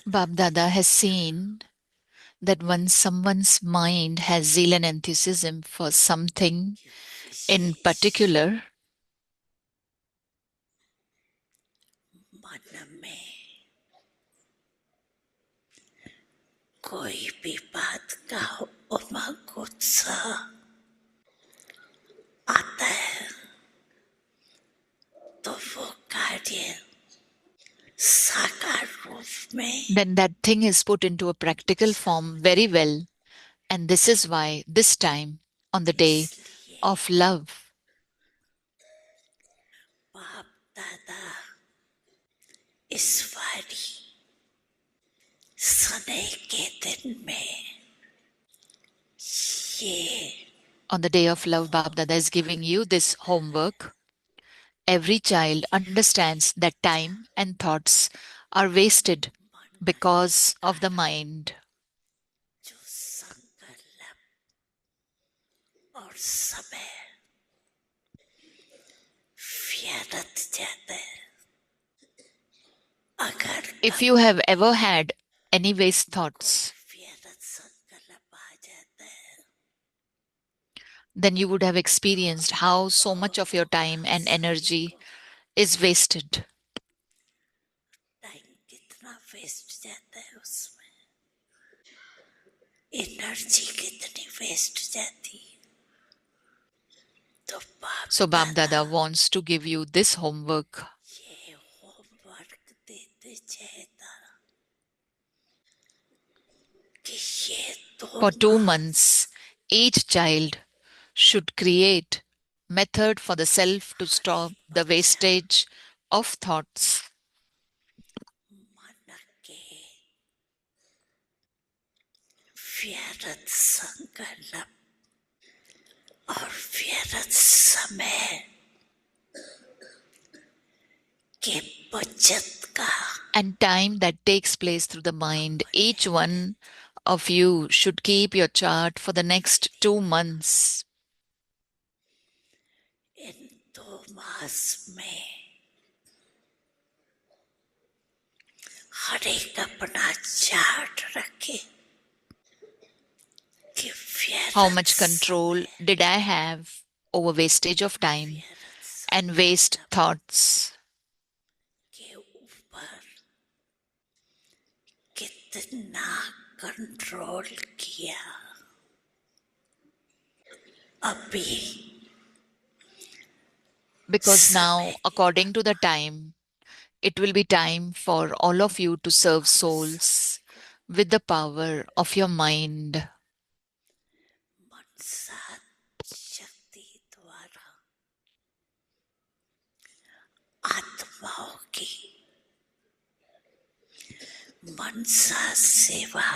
Bab Dada has seen that when someone's mind has zeal and enthusiasm for something in particular, मन में कोई भी बात का उमंग उत्साह आता है तो वो कार्य साकार रूप में then that thing is put into a practical form very well. And this is why this time, on the day इसलिए of love, बाप दादा इस बारी सने के दिन में ये on the day of love, Bab Dada is giving you this homework. Every child understands that time and thoughts are wasted because of the mind. जो संकल्प और समय व्यर्थ जाता है अगर If you have ever had any waste thoughts, व्यर्थ संकल्प आ जाता है then you would have experienced how so much of your time and energy is wasted. Time कितना वेस्ट जाता है उसमें एनर्जी कितनी वेस्ट जाती है तो बाप So Bab दादा Dada wants to give you this homework. ये होमवर्क देते चेता कि ये For 2 माह months, each child should create method for the self to stop the wastage of thoughts. मन के व्यर्थ संकल्प और व्यर्थ समय के बचत का And time that takes place through the mind, each one of you should keep your chart for the next 2 months. इन 2 मास में हर एक अपना चार्ट रखे कि How व्यर्थ much control did I have over wastage of time and waste thoughts? के ऊपर कितना control किया अभी Because now, according to the time, it will be time for all of you to serve souls with the power of your mind. मनसात शक्ति द्वारा आत्माओं की मनसा सेवा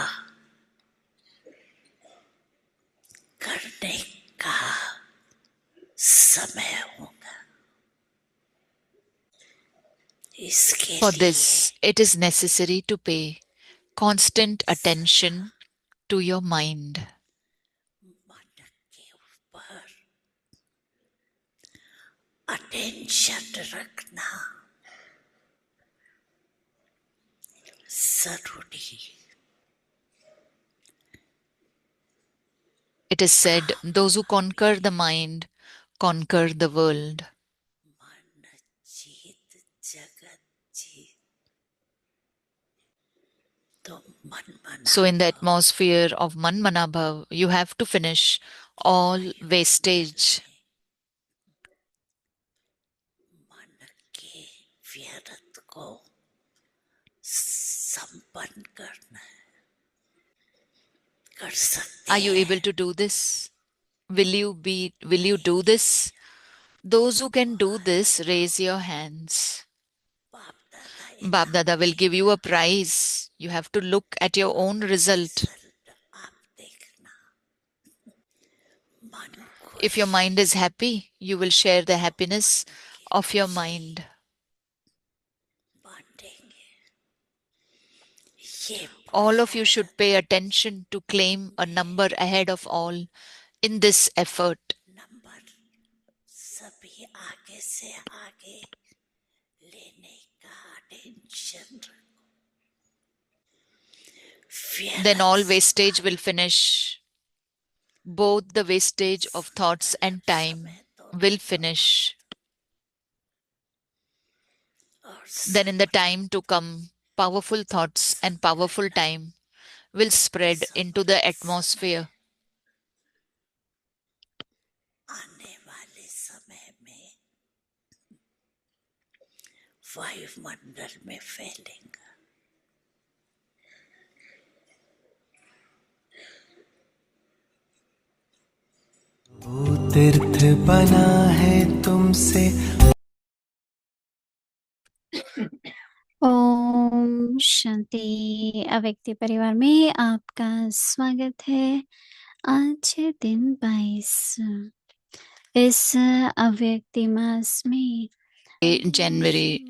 करने का समय होगा इसके For लिए this, it is necessary to pay constant attention to your mind. मन के ऊपर अटेंशन रखना जरूरी It is said, those who conquer the mind conquer the world. मन जीत जगत जीत तो मन मना So, in the atmosphere of Man Manabhav, you have to finish all wastage. मन के व्यर्थ को संपन्न करना है कर सकते Are you हैं able to do this? Will you do this? Those who can do this, raise your hands. बाप दादा Bab Dada will give you a prize. You have to look at your own result. Result आप देखना मन If your mind is happy, you will share the happiness of your mind. बांटेंगे ये All of you should pay attention to claim a number ahead of all in this effort. Number सभी आगे से आगे लेने का tension then all wastage will finish. Both the wastage of thoughts and time will finish. Then in the time to come, powerful thoughts and powerful time will spread into the atmosphere. आने वाले समय में वायुमंडल में फैलेंगा। वो तीर्थ बना है तुमसे। ओम शांति। अव्यक्ति परिवार में आपका स्वागत है। आज है दिन 22 इस अव्यक्ति मास में January,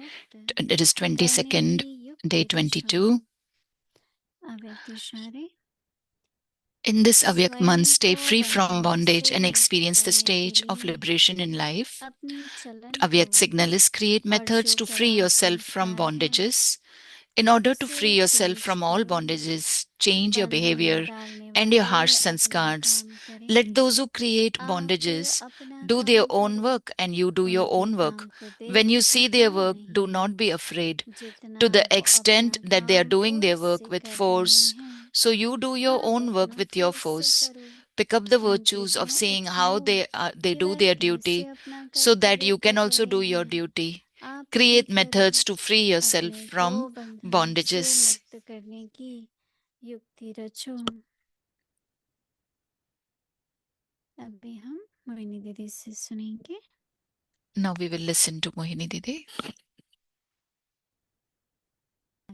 it is 22nd, day 22. अव्यक्ति इशारे In this Avyak month, stay free from bondage and experience the stage of liberation in life. अपनी चलन Avyak signal is create methods to free yourself from bondages. In order to free yourself from all bondages, change your behavior and your harsh sanskars. Let those who create bondages do their own work and you do your own work. When you see their work, do not be afraid. To the extent that they are doing their work with force, so you do your own work with your force. Pick up the virtues of seeing how they do their duty so that you can also do your duty. Create methods to free yourself from bondages. करने की युक्ति रचो। अभी हम मोहिनी दीदी से सुनेंगे। Now we will listen to Mohini Didi.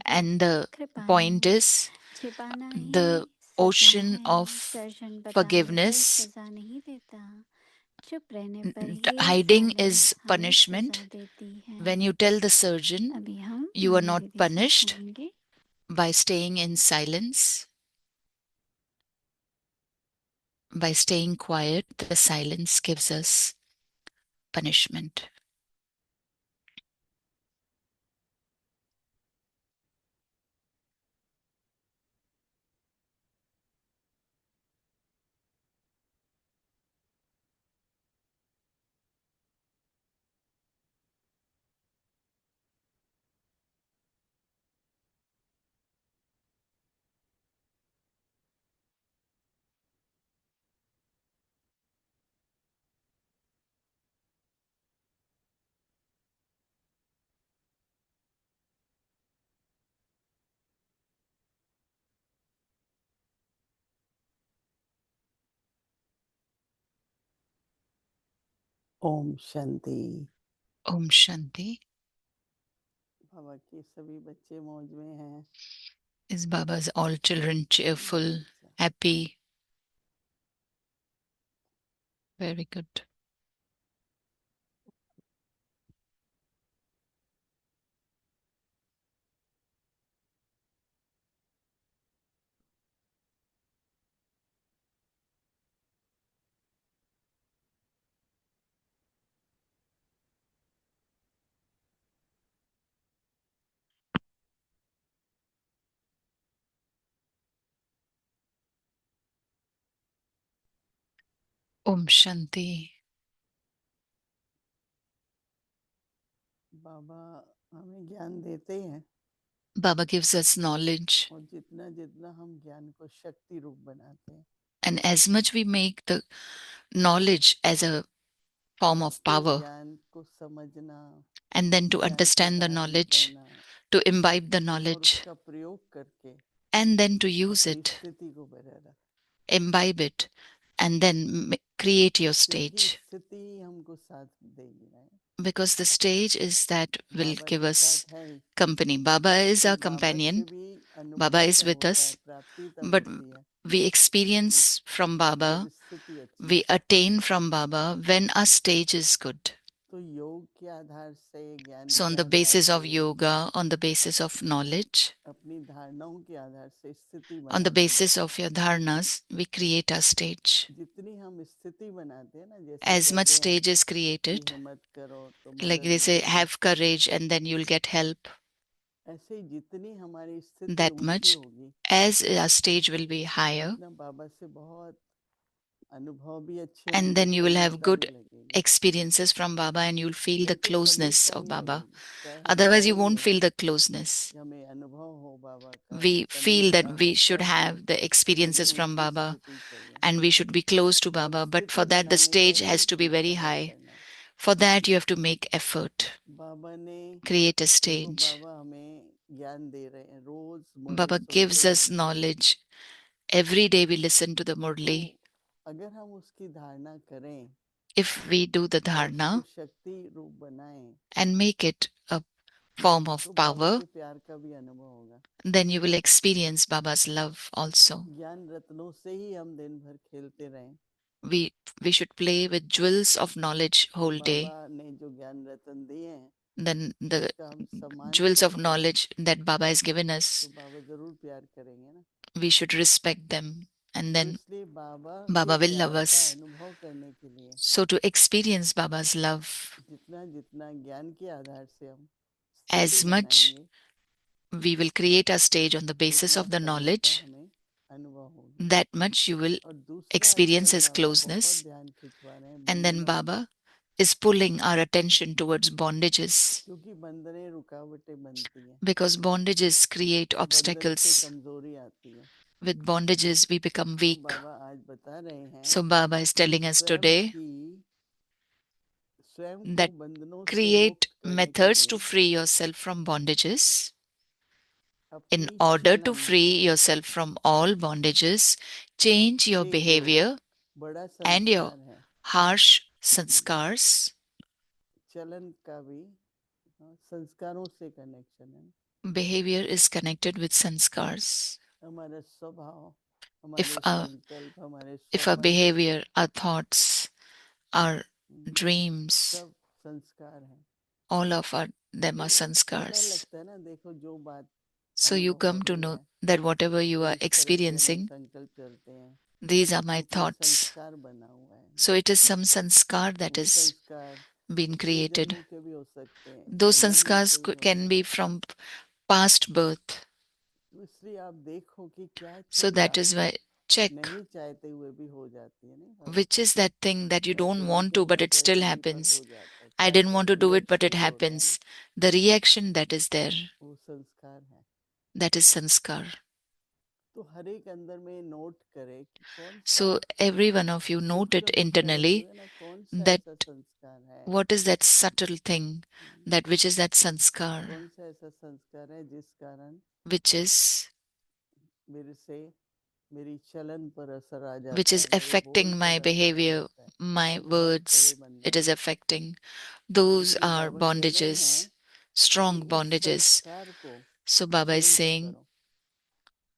And the point is the ocean of forgiveness. Hiding is punishment. When you tell the surgeon you are not punished by staying in silence, by staying quiet, the silence gives us punishment. Om Shanti. Om Shanti. बाबा के सभी बच्चे मौज में हैं। Is Baba's all children cheerful, happy? Very good. Om Shanti. बाबा हमें ज्ञान देते हैं Baba gives us knowledge, और जितना जितना हम ज्ञान को शक्ति रूप बनाते हैं, and as much we make the knowledge as a form of power, ज्ञान को समझना, and then to ज्ञान को understand the धारण knowledge, करना to imbibe the और knowledge, उसका प्रयोग करके and then to use अपनी it, स्थिति को बनाए रखना। imbibe it, and then create your क्योंकि stage. स्थिति हमको साथ देगी ना। Because the stage is that will Baba give के us साथ है ही। company. Baba is तो our बाबा से companion. भी Baba अनुभव is तब with होता है, us, प्राप्ति तब but होती है we experience from Baba, जब स्थिति अच्छी we है। attain from Baba when our stage is good. तो योग के आधार से, ज्ञान So के on the Aadhaar basis of से, yoga, on the basis of knowledge, अपनी धारणाओं के आधार से स्थिति on the बनाते हैं। basis of your dharnas, we create our stage. जितनी हम स्थिति बनाते हैं ना, जैसे As much कहते हैं stage is कि created, हिम्मत करो तो like मदद they say, मिलेगी, have courage and then you'll get help. ऐसे ही जितनी हमारी स्थिति that ऊंची much होगी, as our stage will be higher, उतना बाबा से बहुत अनुभव भी अच्छे and होंगे, then you will have समानता भी good लगेगी, experiences from Baba and you'll feel the नहीं तो closeness समीपता of नहीं Baba. लगेगी। चाहे हम Otherwise, you won't चाहेंगे feel the closeness. कि हमें अनुभव हो बाबा का, We feel that समीपता we हो, should पर have the थोड़ी experiences from ऊंची Baba स्थिति चाहिए and we should be close to और Baba, but स्थिति for that, the बनाने का stage he has to be very पुरुषार्थ high. करना है। For that, you have to make effort, बाबा ने create a देखो, stage. बाबा हमें ज्ञान दे रहे हैं, रोज मुरली Baba सुनते gives हैं us हम, knowledge. Every day we listen to the तो Murli. अगर हम उसकी धारणा करें, If we do the उसको dharna शक्ति रूप बनाएं, and make it a form of तो बाबा power, के प्यार का भी अनुभव होगा। then you will experience Baba's love also. ज्ञान रत्नों से ही हम दिन भर खेलते रहें, We should play with jewels of knowledge तो whole day. बाबा ने जो ज्ञान रत्न दिए हैं, Then the उसका हम सम्मान jewels of करते हैं, knowledge that Baba has given तो us, बाबा जरूर प्यार करेंगे ना। we should respect them, and तो then इसलिए बाबा Baba के will प्यार love का us. अनुभव करने के लिए So to experience Baba's love, जितना जितना ज्ञान के आधार से हम as स्थिति much बनाएंगे, we will create a stage on the basis उतना of the समीपता knowledge, हमें अनुभव होगी। that much you will और दूसरा experience आजकल his बाबा बहुत closeness, ध्यान खिंचवा रहे हैं and then बंधनों से, Baba is pulling our attention towards bondages, क्योंकि बंधनें रुकावटें बनती हैं, because bondages create बंधन से obstacles. कमजोरी आती है। With bondages, we become तो weak. बाबा आज बता रहे हैं So Baba is कि telling us today स्वयं को that बंधनों से create मुक्त करने के methods to लिए free yourself from bondages. In अपनी order to चलन free yourself from all bondages, change your ये जो behavior बड़ा and your संस्कार है, harsh sanskars. चलन का भी संस्कारों से कनेक्शन है। Behavior is connected with sanskars. हमारा स्वभाव, If हमारे our संकल्प, हमारे if our स्वप्न, behavior, our thoughts, our dreams, सब संस्कार हैं। all of our them are तो पता sanskars. लगता है ना, देखो जो बात So you अनुभव come हो to रही know है, that whatever you are जिस तरह से हमें experiencing, संकल्प चलते हैं, these are my वो कोई thoughts. संस्कार बना हुआ है। So it is some sanskar that वो is संस्कार been पिछले created. जन्मों के भी हो सकते हैं, Those स्वजन्मों sanskars के भी हो can be सकते हैं। from past birth. तो इसलिए आप देखो कि क्या So चीज that आप is why check नहीं चाहते हुए भी हो जाती है, नहीं बाबा? which is that thing that you मैं don't तो नहीं want to, but कहता it कि still ऐसे नहीं, पर happens. हो जाता है। I क्या didn't want to do it, but it reaction जो हो रहे हैं, happens. The reaction that is there, वो संस्कार है। that is sanskar. तो हर एक अंदर में नोट करे कि कौन सा So every one of you note it सूक्ष्म होता है, internally बोलते हैं ना, कौन सा that ऐसा संस्कार है, what is that subtle thing, that which is that sanskar, कौन सा ऐसा संस्कार है जिस कारण which is मेरे से मेरी चलन पर असर आ जाता which है, is मेरे बोल affecting my पर असर आ behavior, जाता है। my वो बहुत words, बड़े it बंधन is है। affecting. Those इसलिए are बाबा कह रहे bondages, हैं कि strong उस bondages. संस्कार को So Baba is change saying, करो।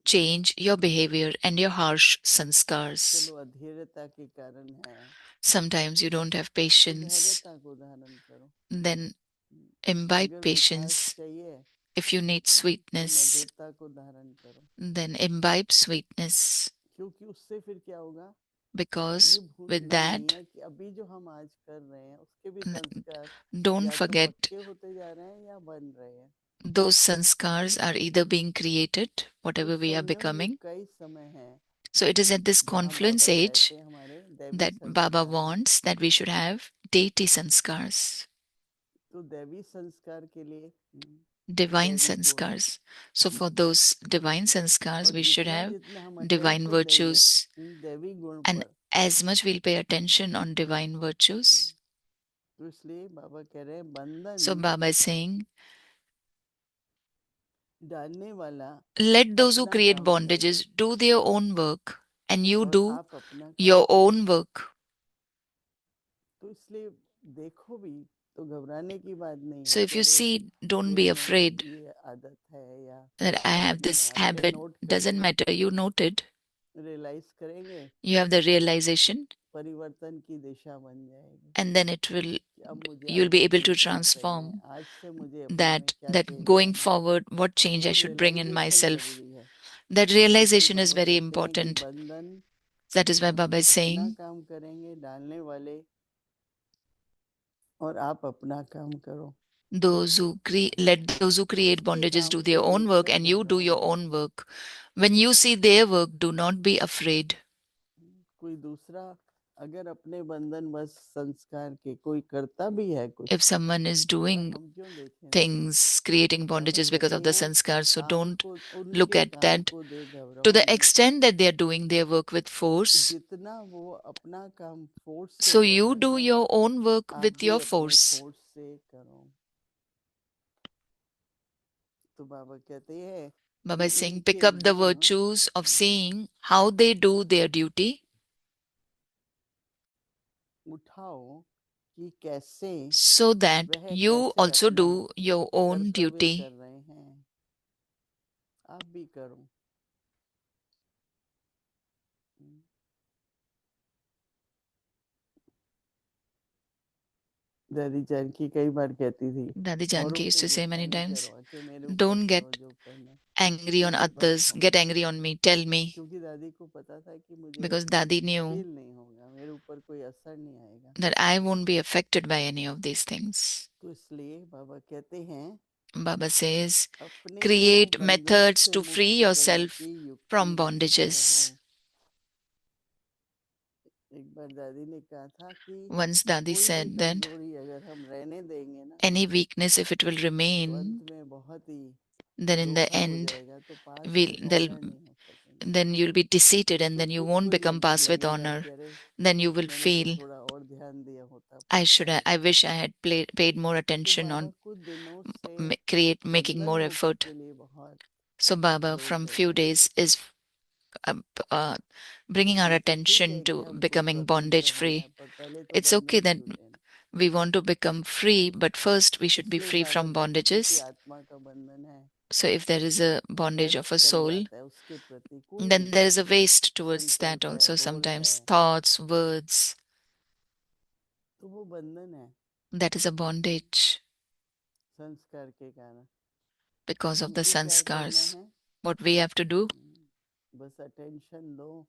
change your behavior and your harsh sanskars. चलो अधीरता के कारण है, Sometimes you don't have तो patience, धैर्यता को धारण करो। then imbibe अगर मिठास patience. चाहिए If you need तो sweetness, मधुरता को धारण करो, then imbibe sweetness, क्योंकि उससे फिर क्या होगा, because ये with भूलना नहीं that, है कि अभी जो हम आज कर रहे हैं उसके भी n- संस्कार don't या तो forget पक्के होते जा रहे हैं या बन रहे हैं। those sanskars are either being created, तो whatever we are Sangam becoming. युग का ही समय है So it is at this जहाँ confluence बाबा age चाहते हैं हमारे दैवी that Baba संस्कार। wants that we should have deity sanskars, तो दैवी संस्कार के लिए divine दैवी गुण, sanskars. So for those divine sanskars, और we should जितना have जितना हम divine अटेंशन देंगे virtues, इन दैवी गुण and पर, as much we'll pay attention on divine virtues. तो इसलिए बाबा कह रहे हैं So बंधन Baba is saying, डालने वाला let those who अपना create काम करे bondages do their own work and you और do आप अपना काम your करो। own work. तो इसलिए देखो भी तो घबराने की बात नहीं So है if कि you अरे see, don't be देखो afraid ये आदत है या that I have नहीं, this आपके habit. नोट Doesn't करेंगे, matter. You noted. रियलाइज करेंगे, You have the realization, परिवर्तन की दिशा बन जाएगी and then it will, कि अब मुझे you'll आगे be able to चेंज क्या करना है, transform आज से मुझे अपने में that क्या चेंज going करना है। forward, what change I वो should bring in realisation myself. जरूरी है। That इसलिए realization is बाबा very कहते हैं कि important. बंधन That is why हम Baba is अपना saying, काम करेंगे डालने वाले, और आप अपना काम करो। let those who create bondages do their own work, and you do your own work. When you see their work, do not be afraid. कोई दूसरा अगर अपने बंधन बस संस्कार के कोई करता भी है कुछ, If someone is doing हम क्यों देखें ना? things, creating Baba bondages because of the कहते हैं sanskar, so don't आपको look उनके at काम that. को दे To the घबराओ मत, extent that they are doing their work with force, जितना वो अपना काम फोर्स से so कर you रहे do हैं, your own work आप with भी your अपने force. फोर्स से करो. तो बाबा कहते हैं Baba कि is saying, इनके pick up the गुण virtues of seeing how they do their duty, उठाओ कि कैसे so that वह you कैसे also अपना do your own कर्तव्य duty. कर रहे हैं, आप भी करो. दादी जानकी कई बार कहती थी, Dadi औरों Janki used पे to say गुस्सा many नहीं times, करो, अच्छा मेरे ऊपर don't करो get जो करना है, angry on मुझे others, बताओ. get angry on me, tell me. क्योंकि दादी को पता था कि मुझे Because Dadi knew फील नहीं होगा, मेरे ऊपर कोई असर नहीं आएगा. that I won't be affected by any of these things. तो इसलिए बाबा कहते हैं Baba says, अपने को create बंधनों methods से to free मुक्त करने yourself की युक्ति from बताओ. bondages. एक बार दादी ने कहा था कि Once Dadi कोई भी said that कमजोरी अगर हम रहने देंगे ना, any weakness, if it will तो remain, अंत में बहुत ही then in the धोखा हो end, जाएगा, तो पास में ऑनर नहीं हो सकेंगे. then you'll be defeated and तो then you खुद won't को ही become pass with लगेगा honor. कि अरे Then you will मैंने तो feel, थोड़ा और ध्यान दिया होता I wish I had paid more तो attention बाबा on कुछ दिनों से making बंधन more मुक्ति effort. के लिए बहुत So Baba जोर from दे few रहे हैं. days is uh, uh, bringing our ये तो ठीक attention है कि to हमको becoming स्वतंत्र bondage होना है, free. पर पहले तो It's okay बंधन that छूटे ना. we want to become free, but first we should be इसलिए free बाबा from जब किसी bondages. आत्मा का बंधन है, So if there is a bondage of व्यर्थ a कर soul, जाता है उसके प्रति कोई then भी there is a waste towards that संकल्प है, also बोल है, sometimes. Thoughts, words, तो वो बंधन है that is a bondage संस्कार के कारण. because of the हमको क्या करना sanskars. है, What we have to do, बस अटेंशन दो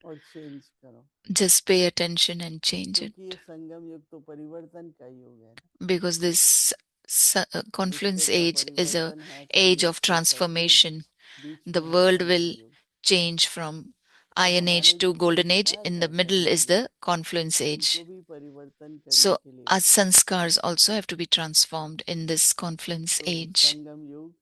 और चेंज करो. just pay attention and change क्योंकि ये it. संगम युग तो परिवर्तन का युग है. Because this confluence विश्व का age is a परिवर्तन है age कलयुग of से सतयुग, transformation. बीच The में है world will संगम युग. change from तो Iron हमारे Age जो to Golden Age. संस्कार In the है middle is संगम युग, the confluence उनको age. भी परिवर्तन करने So के लिए our बताया. sanskars also have to be transformed in this confluence तो age. संगम युग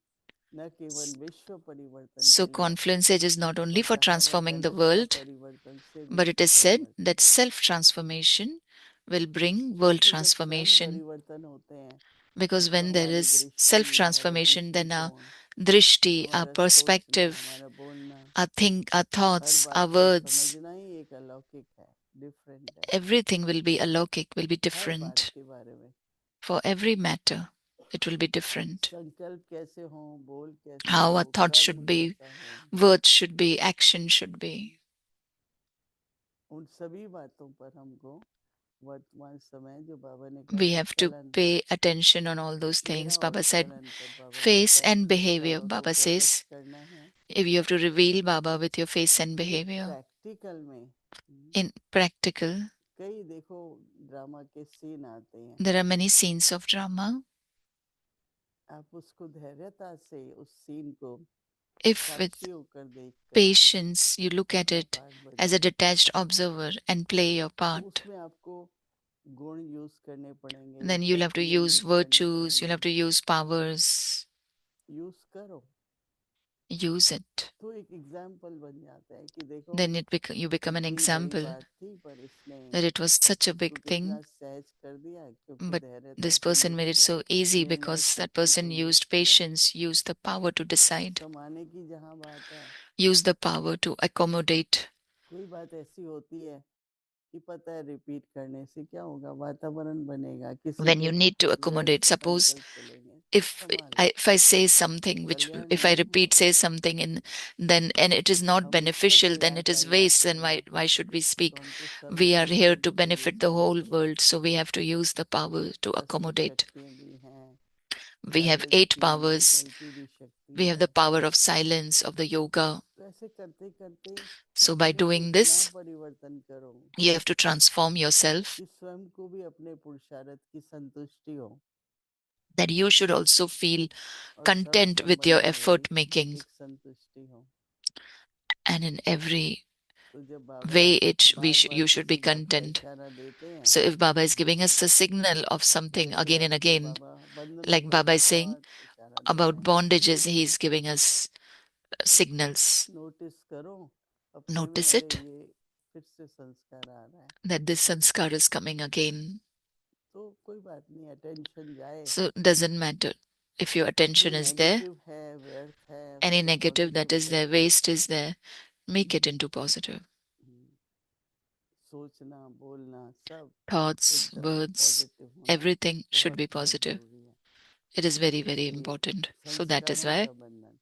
न केवल विश्व परिवर्तन So के लिए, confluence age is not only पर for कहा गया transforming the तनिष्ठ world, परिवर्तन से but it विश्व is said परिवर्तन that होगा. self-transformation will bring world क्योंकि जब स्वयं transformation. परिवर्तन होते हैं Because तो when there हमारी is दृष्टि, हमारे self-transformation, then our दृष्टिकोण, drishti, our हमारा सोचना, perspective, हमारा बोलना, our हर thoughts, बात our को words, समझना ही एक अलौकिक है, डिफरेंट है, everything will be alokik, will be हर बात different. के बारे में. For every matter, it will be different. संकल्प कैसे हो, बोल कैसे How हो, our thoughts कर्म should be, कैसा हो, words should be, action should be. उन सभी बातों पर हमको वर्तमान समय जो बाबा ने We कहा have to चलन, pay attention on all those चेहरा things. और Baba said, चलन पर बाबा face कहता है and behavior. बाबा को Baba प्रकट says, करना है. if you have to reveal Baba with your face and ये behavior. प्रैक्टिकल में In practical, कई देखो ड्रामा के सीन आते हैं, there are many scenes of drama. आप उसको धैर्यता से उस सीन को If with साक्षी होकर देखकर patience you look at अपना it पार्ट as a बजाओ, detached observer and play your तो part, उसमें आपको गुण यूज करने पड़ेंगे, then you'll have to शक्तियाँ use यूज करनी virtues, you'll पड़ेंगी. have to use powers. Use करो Use it. तो एक एग्जाम्पल बन जाता है कि देखो Then you become an कितनी बड़ी example बात थी, पर इसने that it was such a उसको big कितना thing, सहज कर दिया क्योंकि but धैर्यता this से person made it देखकर so easy निर्णय because that शक्ति person को यूज used किया. patience, used the power to decide, समाने की जहाँ बात है, used the power to accommodate. कोई बात ऐसी होती है कि पता है रिपीट करने से क्या होगा, वातावरण बनेगा, किसी When के you need to accommodate, व्यर्थ suppose संकल्प चलेंगे, if संभालो, if I say something which Kalyan if I नहीं repeat होगा. say something then and it is not हम ईश्वर beneficial, को then याद it is याद waste, then करें why should we तो speak? हमको We are here to सर्वसम्मति से यूज benefit the करना whole पड़ेगा. world, so we have to use the power to अष्ट accommodate. शक्तियाँ भी हैं, We have 8 जागृत की भी, powers. जल की भी शक्ति We have है. the power of silence, of the yoga. तो ऐसे करते करते So by अपने को doing इतना this, परिवर्तन करो you have to transform yourself कि स्वयं को भी अपने पुरुषार्थ की संतुष्टि हो. that you should also feel और सब content with your संबंधों effort में making, एक संतुष्टि हो। and in every तो जब बाबा way bar bar you should be किसी बात का content. इशारा देते हैं, So if Baba is giving us a signal of something जैसे again and आजकल again, बाबा बंधनों like पर Baba is saying बहुत इशारा दे रहे about हैं, bondages, he is giving us signals. Notice करो अपने में, Notice अरे it, ये फिर से संस्कार आ रहा है, that this sanskar is coming again. तो कोई बात नहीं, अटेंशन जाए, So it doesn't matter if your जो attention is there, नेगेटिव है, व्यर्थ है, any उसको negative that positive is there, करो। waste is there, make it into positive. सोचना बोलना सब Thoughts, एकदम words, पॉजिटिव होना everything should बहुत be बहुत positive. जरूरी है। It is very, very ये important. So that is संस्कारों why का बंधन,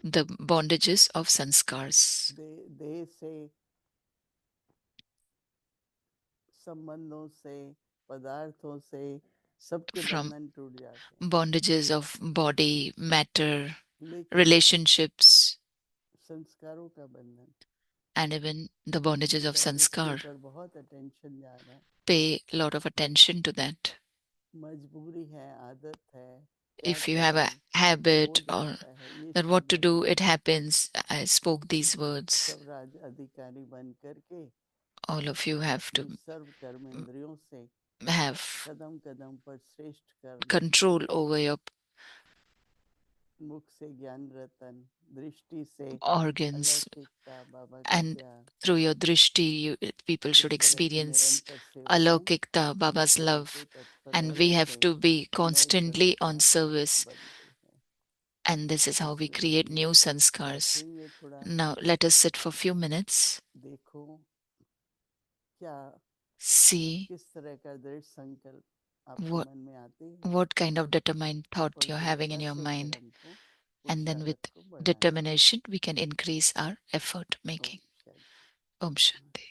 the bondages of sanskars. देह से, संबंधों से, पदार्थों से सबके From बंधन टूट जाते हैं, bondages of body, matter, लेकिन relationships, संस्कारों का बंधन, and even the bondages of उसके sanskar. ऊपर बहुत अटेंशन जा रहा है, Pay a lot of attention to that. मजबूरी है, आदत है, क्या If you have a करें, हो habit or जाता है, ये that what to चीजें do, it happens. I spoke these words. सब राज अधिकारी बन करके All of you have in to सर्व कर्मेंद्रियों से have कदम कदम पर श्रेष्ठ कर्म, control over your मुख से ज्ञान रतन, दृष्टि से organs, अलौकिकता, बाबा का and प्यार, through your drishti, people इस should तरह की experience निरंतर सेवा में alaukikta, Baba's तत्पर love, होते तत्पर and we रहते have to be नए constantly on संस्कार service. बनते हैं। And this is how we इसलिए create new sanskars. बैठेंगे थोड़ा, Now let us sit for a few minutes. देखो क्या See किस तरह का दृढ़ संकल्प आपके what मन में आती है, what kind of determined thought और you're having in दृढ़ता your से फिर mind, हमको and then with पुरुषार्थ को बढ़ाना है। determination we can increase our effort Om making. Shanti. Om Shanti.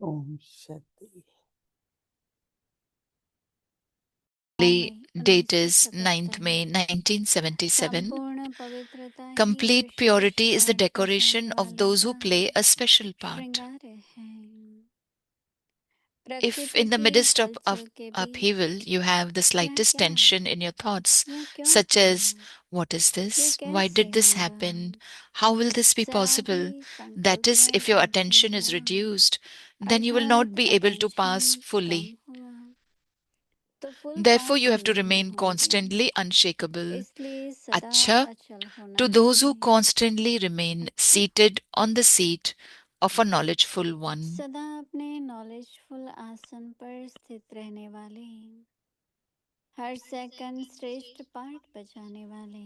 Om Shanti. Date is 9th May 1977. संपूर्ण पवित्रता ही Complete wishes purity is the पाठ decoration पढ़ाने of वालों those who का play a special part. श्रृंगार है। If प्रकृति in the की midst of हलचल के upheaval beach you have the यह slightest क्या, tension in your thoughts, यह क्यों such हुआ, as, what is ये this? Why कैसे did this होगा, happen? How will this be जरा possible? भी That संकल्प is, में if your वृद्धि attention is हुआ, reduced, then you will not अर्थात be able to pass attention fully. कम हुआ, तो full Therefore, you pass have to नहीं remain होंगे। constantly unshakable. इसलिए सदा Acha, अचल होना to those who है। constantly remain अच्छा, seated on the seat of a knowledgeful one. सदा अपने नॉलेजफुल आसन पर स्थित रहने वाले, हर सेकंड श्रेष्ठ पाठ बजाने वाले,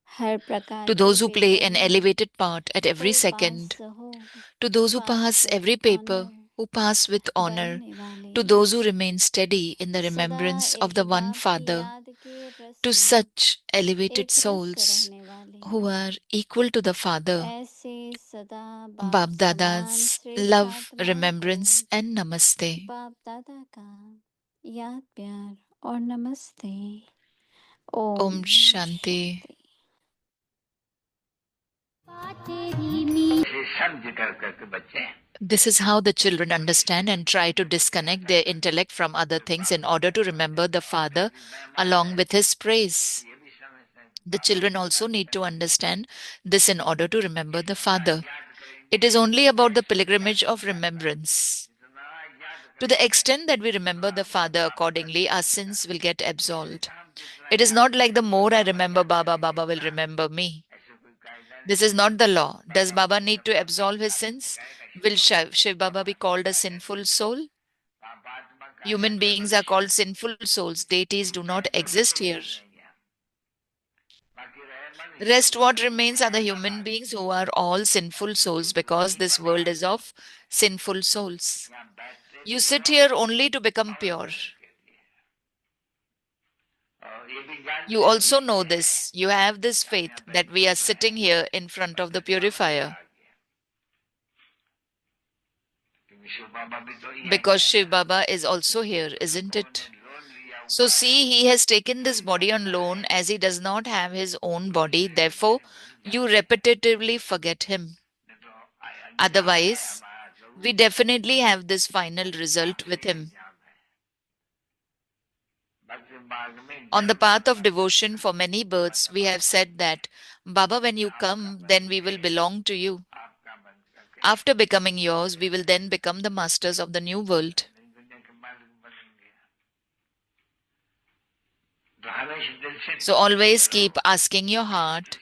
हर प्रकार To के those who play paper an में elevated part at every full second, pass हो, to those who pass pass every paper honour who pass with honor डरने वाले to those who remain steady in the सदा remembrance of एक the one बाप की Father, याद के रस to में such elevated एक रस souls रहने वाले who are equal to the Father, ऐसे सदा बाप Bap समान Dada's श्रेष्ठ love, आत्माओं को remembrance, and namaste. बाप दादा का याद प्यार और नमस्ते। ओम Om Shanti. Shanti. This is how the children understand and try to disconnect their intellect from other things in order to remember the Father along with His praise. The children also need to understand this in order to remember the Father. It is only about the pilgrimage of remembrance. To the extent that we remember the Father accordingly, our sins will get absolved. It is not like the more I remember Baba, Baba will remember me. This is not the law. Does Baba need to absolve his sins? Will Shiv Baba be called a sinful soul? Human beings are called sinful souls. Deities do not exist here. Rest what remains are the human beings who are all sinful souls because this world is of sinful souls. You sit here only to become pure. You also know this. You have this faith that we are sitting here in front of the purifier. Because Shiv Baba is also here, isn't it? So see, he has taken this body on loan as he does not have his own body. Therefore, you repetitively forget him. Otherwise, we definitely have this final result with him. On the path of devotion for many births, we have said that, Baba, when you come, then we will belong to you. After becoming yours, we will then become the masters of the new world. So always keep asking your heart.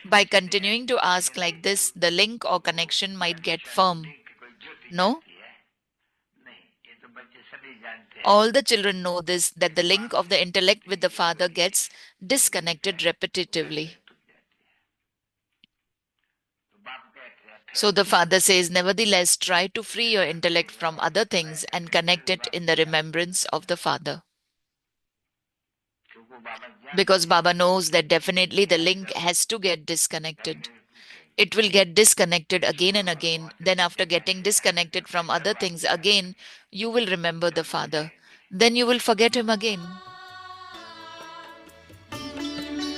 By continuing to ask like this, the link or connection might get firm. No? All the children know this, that the link of the intellect with the Father gets disconnected repetitively. So the Father says, nevertheless, try to free your intellect from other things and connect it in the remembrance of the Father. Because Baba knows that definitely the link has to get disconnected. It will get disconnected again and again. Then after getting disconnected from other things again, you will remember the Father. Then you will forget him again.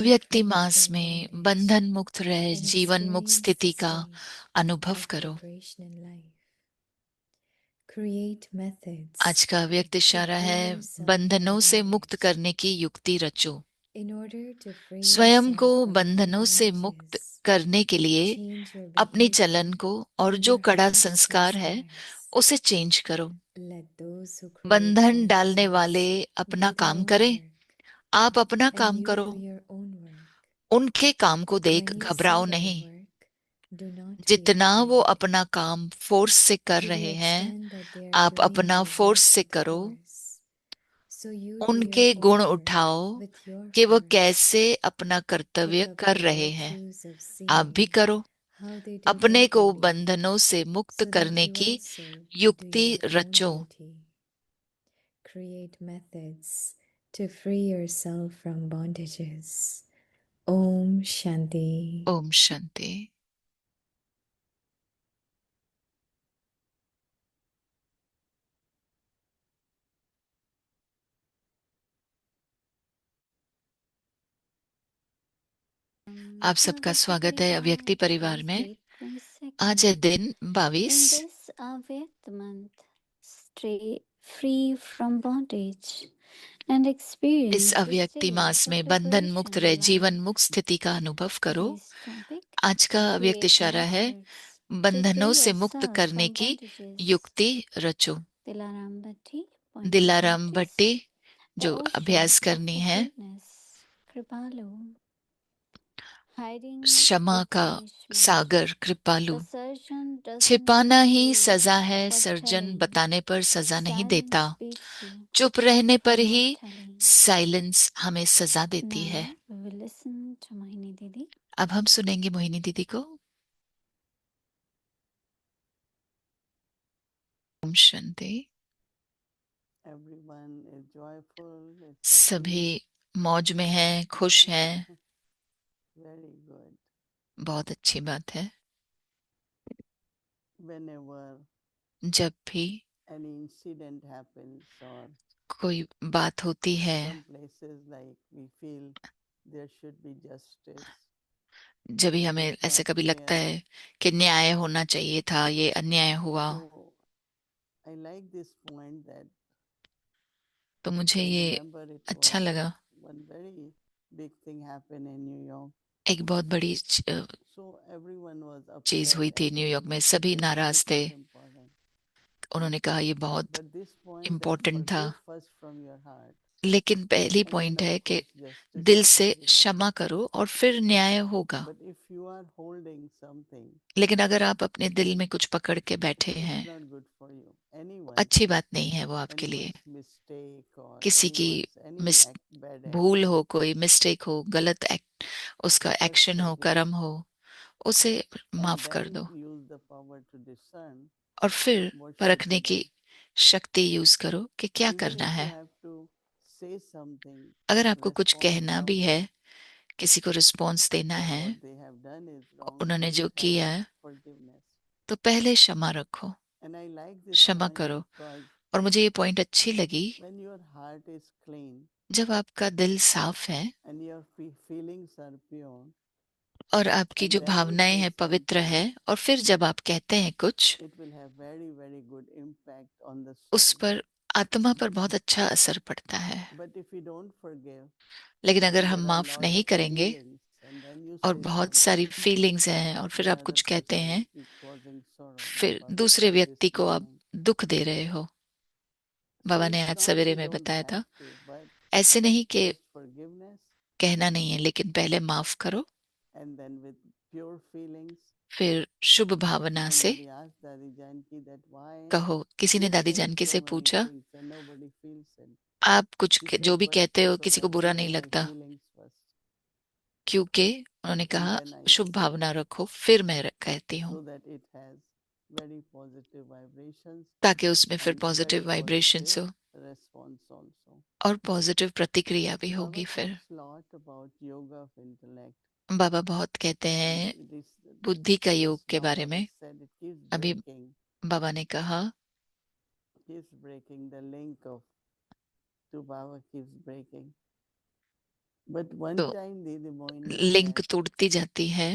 व्यक्ति मास में बंधन मुक्त रह जीवन मुक्त स्थिति का अनुभव करो। आज का व्यक्त इशारा है बंधनों से मुक्त करने की युक्ति रचो। स्वयं को बंधनों से मुक्त करने के लिए अपनी चलन को और जो कड़ा संस्कार है उसे चेंज करो। बंधन डालने वाले अपना काम करें, आप अपना काम करो। उनके काम को देख घबराओ नहीं। जितना वो अपना काम फोर्स से कर रहे हैं, आप अपना फोर्स से करो। उनके गुण उठाओ कि वो कैसे अपना कर्तव्य कर रहे हैं, आप भी करो। अपने को बंधनों से मुक्त करने की युक्ति रचो। To free yourself from bondages. Om Shanti. Om Shanti. आप सबका स्वागत है अव्यक्ति परिवार में। आज है दिन 22। In this Avyakt month, stay free from bondage and experience इस the अव्यक्ति state मास of में बंधन मुक्त रह liberation जीवन life. मुक्त स्थिति का अनुभव करो। Today's topic, आज का अव्यक्त create इशारा है methods to बंधनों free से मुक्त yourself करने from की bondages. युक्ति रचो। Dilaram Bhatti, point of Dilaram practice, Bhatti the जो ocean अभ्यास of करनी है, forgiveness, Kripalu, hiding क्षमा is का punishment. सागर कृपालु। The surgeon doesn't छिपाना blame ही you सजा है, for सर्जन telling. बताने पर सजा नहीं Silence देता। beats you चुप रहने for पर not ही telling. साइलेंस हमें सजा देती है। Now we will listen to Mohini Didi. अब हम सुनेंगे मोहिनी दीदी को। Om Shanti. Everyone is joyful, is सभी happy. मौज में हैं, खुश हैं। Very good. बहुत अच्छी बात है। Whenever जब भी any incident happens or कोई बात होती है, some places like we feel there should be justice, जब भी it हमें is ऐसे not कभी लगता fair. है कि न्याय होना चाहिए था, ये अन्याय हुआ, So I like this point that तो मुझे I ये remember it अच्छा was लगा। one very big thing happened in New York. एक बहुत बड़ी So everyone was चीज upset हुई थी and न्यूयॉर्क में, saying सभी this नाराज थे। is important. उन्होंने कहा ये बहुत But this point that important था, forgive first from your heart, लेकिन पहली and then पॉइंट of है कि course justice दिल will से come with that. क्षमा करो और फिर न्याय होगा। But if you are holding something, लेकिन अगर आप अपने दिल में कुछ पकड़ के बैठे it's हैं, not good for you. अच्छी बात नहीं है वो आपके लिए। Anyone's mistake or किसी की anyone's any मिस bad भूल action, हो, कोई मिस्टेक हो, गलत एक्ट, उसका first एक्शन हो, forgive, कर्म हो, उसे and माफ कर then दो use the power to discern और फिर what should परखने be की done. शक्ति यूज करो कि क्या Even करना if you है। have to say something, अगर आपको कुछ respond कहना भी है, someone, किसी को रिस्पॉन्स देना that है, what they have done is wrong, उन्होंने जो first have किया है, forgiveness. तो पहले क्षमा रखो, And I like this क्षमा point करो। because और मुझे ये पॉइंट अच्छी लगी, when your heart is clean जब आपका दिल साफ है and your feelings are pure, और आपकी and जो then you भावनाएं say हैं पवित्र something, है, और फिर जब आप कहते हैं कुछ, it will have very, very good impact on the उस soul. पर, आत्मा पर बहुत अच्छा असर पड़ता है। But if you don't forgive, लेकिन अगर and हम there are a माफ lot नहीं of करेंगे feelings, and then you और say बहुत सारी something, फीलिंग्स हैं और the फिर आप other कुछ कहते person हैं, is causing sorrow. फिर Baba दूसरे said this व्यक्ति को आप morning. दुख दे रहे हो। So बाबा ने it's आज not सवेरे we में don't बताया have था, to, but ऐसे नहीं कि first forgiveness, कहना नहीं है, लेकिन पहले माफ करो, and then with pure feelings. फिर शुभ भावना से Somebody asked Dadi Janki that why कहो। किसी ने you दादी say जानकी so से many पूछा, things and nobody feels it. आप कुछ She जो said, भी but कहते हो so किसी को let बुरा me नहीं know my लगता, feelings first. क्योंकि उन्होंने And कहा then I शुभ say भावना रखो, फिर मैं कहती हूँ, so that it has very positive vibrations ताकि उसमें फिर and very positive vibrations positive हो response also. और पॉजिटिव प्रतिक्रिया भी होगी। Baba फिर talks lot about yoga of intellect. बाबा बहुत कहते And हैं it is बुद्धि का योग just के now बारे Baba में। said it keeps अभी breaking, बाबा ने कहा, the link of to Baba keeps breaking. But one तो time Didi Moini link said, टूटती जाती है।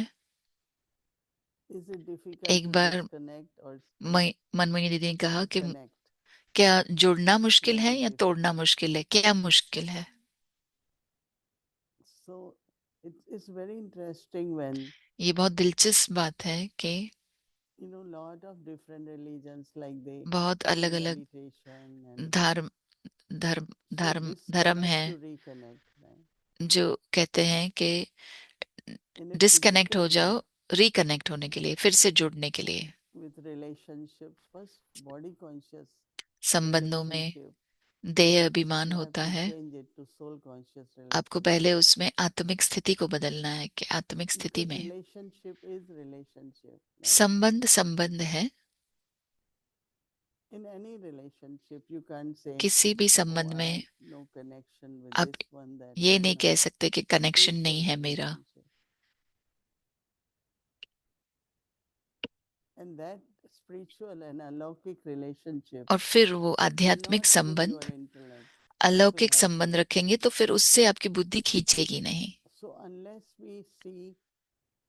is it difficult एक to bar disconnect or Manmohini दीदी ने कहा कि connect? क्या जुड़ना मुश्किल है Very या तोड़ना difficult. मुश्किल है, क्या मुश्किल है। So it's very interesting when ये बहुत दिलचस्प बात है कि lot of different religions like they बहुत do अलग अलग meditation and धर्म धर्म so धर्म धर्म disconnect है to reconnect, right? जो कहते हैं कि In a डिस्कनेक्ट हो physical जाओ way रिकनेक्ट होने के लिए, फिर से जुड़ने के लिए। with relationships, first body conscious संबंधों में relationship, देह अभिमान you have होता to है, change it to soul conscious आपको पहले relationship. उसमें आत्मिक स्थिति को बदलना है कि आत्मिक स्थिति Because में relationship is relationship, right? संबंध संबंध है। In any relationship, you can't say, किसी भी oh, संबंध I में have no connection with आप this one, that ये one. नहीं No. कह सकते कि कनेक्शन Spiritual नहीं है मेरा, relationship. And that spiritual and alaukic relationship और फिर वो will आध्यात्मिक not pull your संबंध intellect. It will अलौकिक have संबंध to. रखेंगे तो फिर उससे आपकी बुद्धि खींचेगी नहीं। So unless we see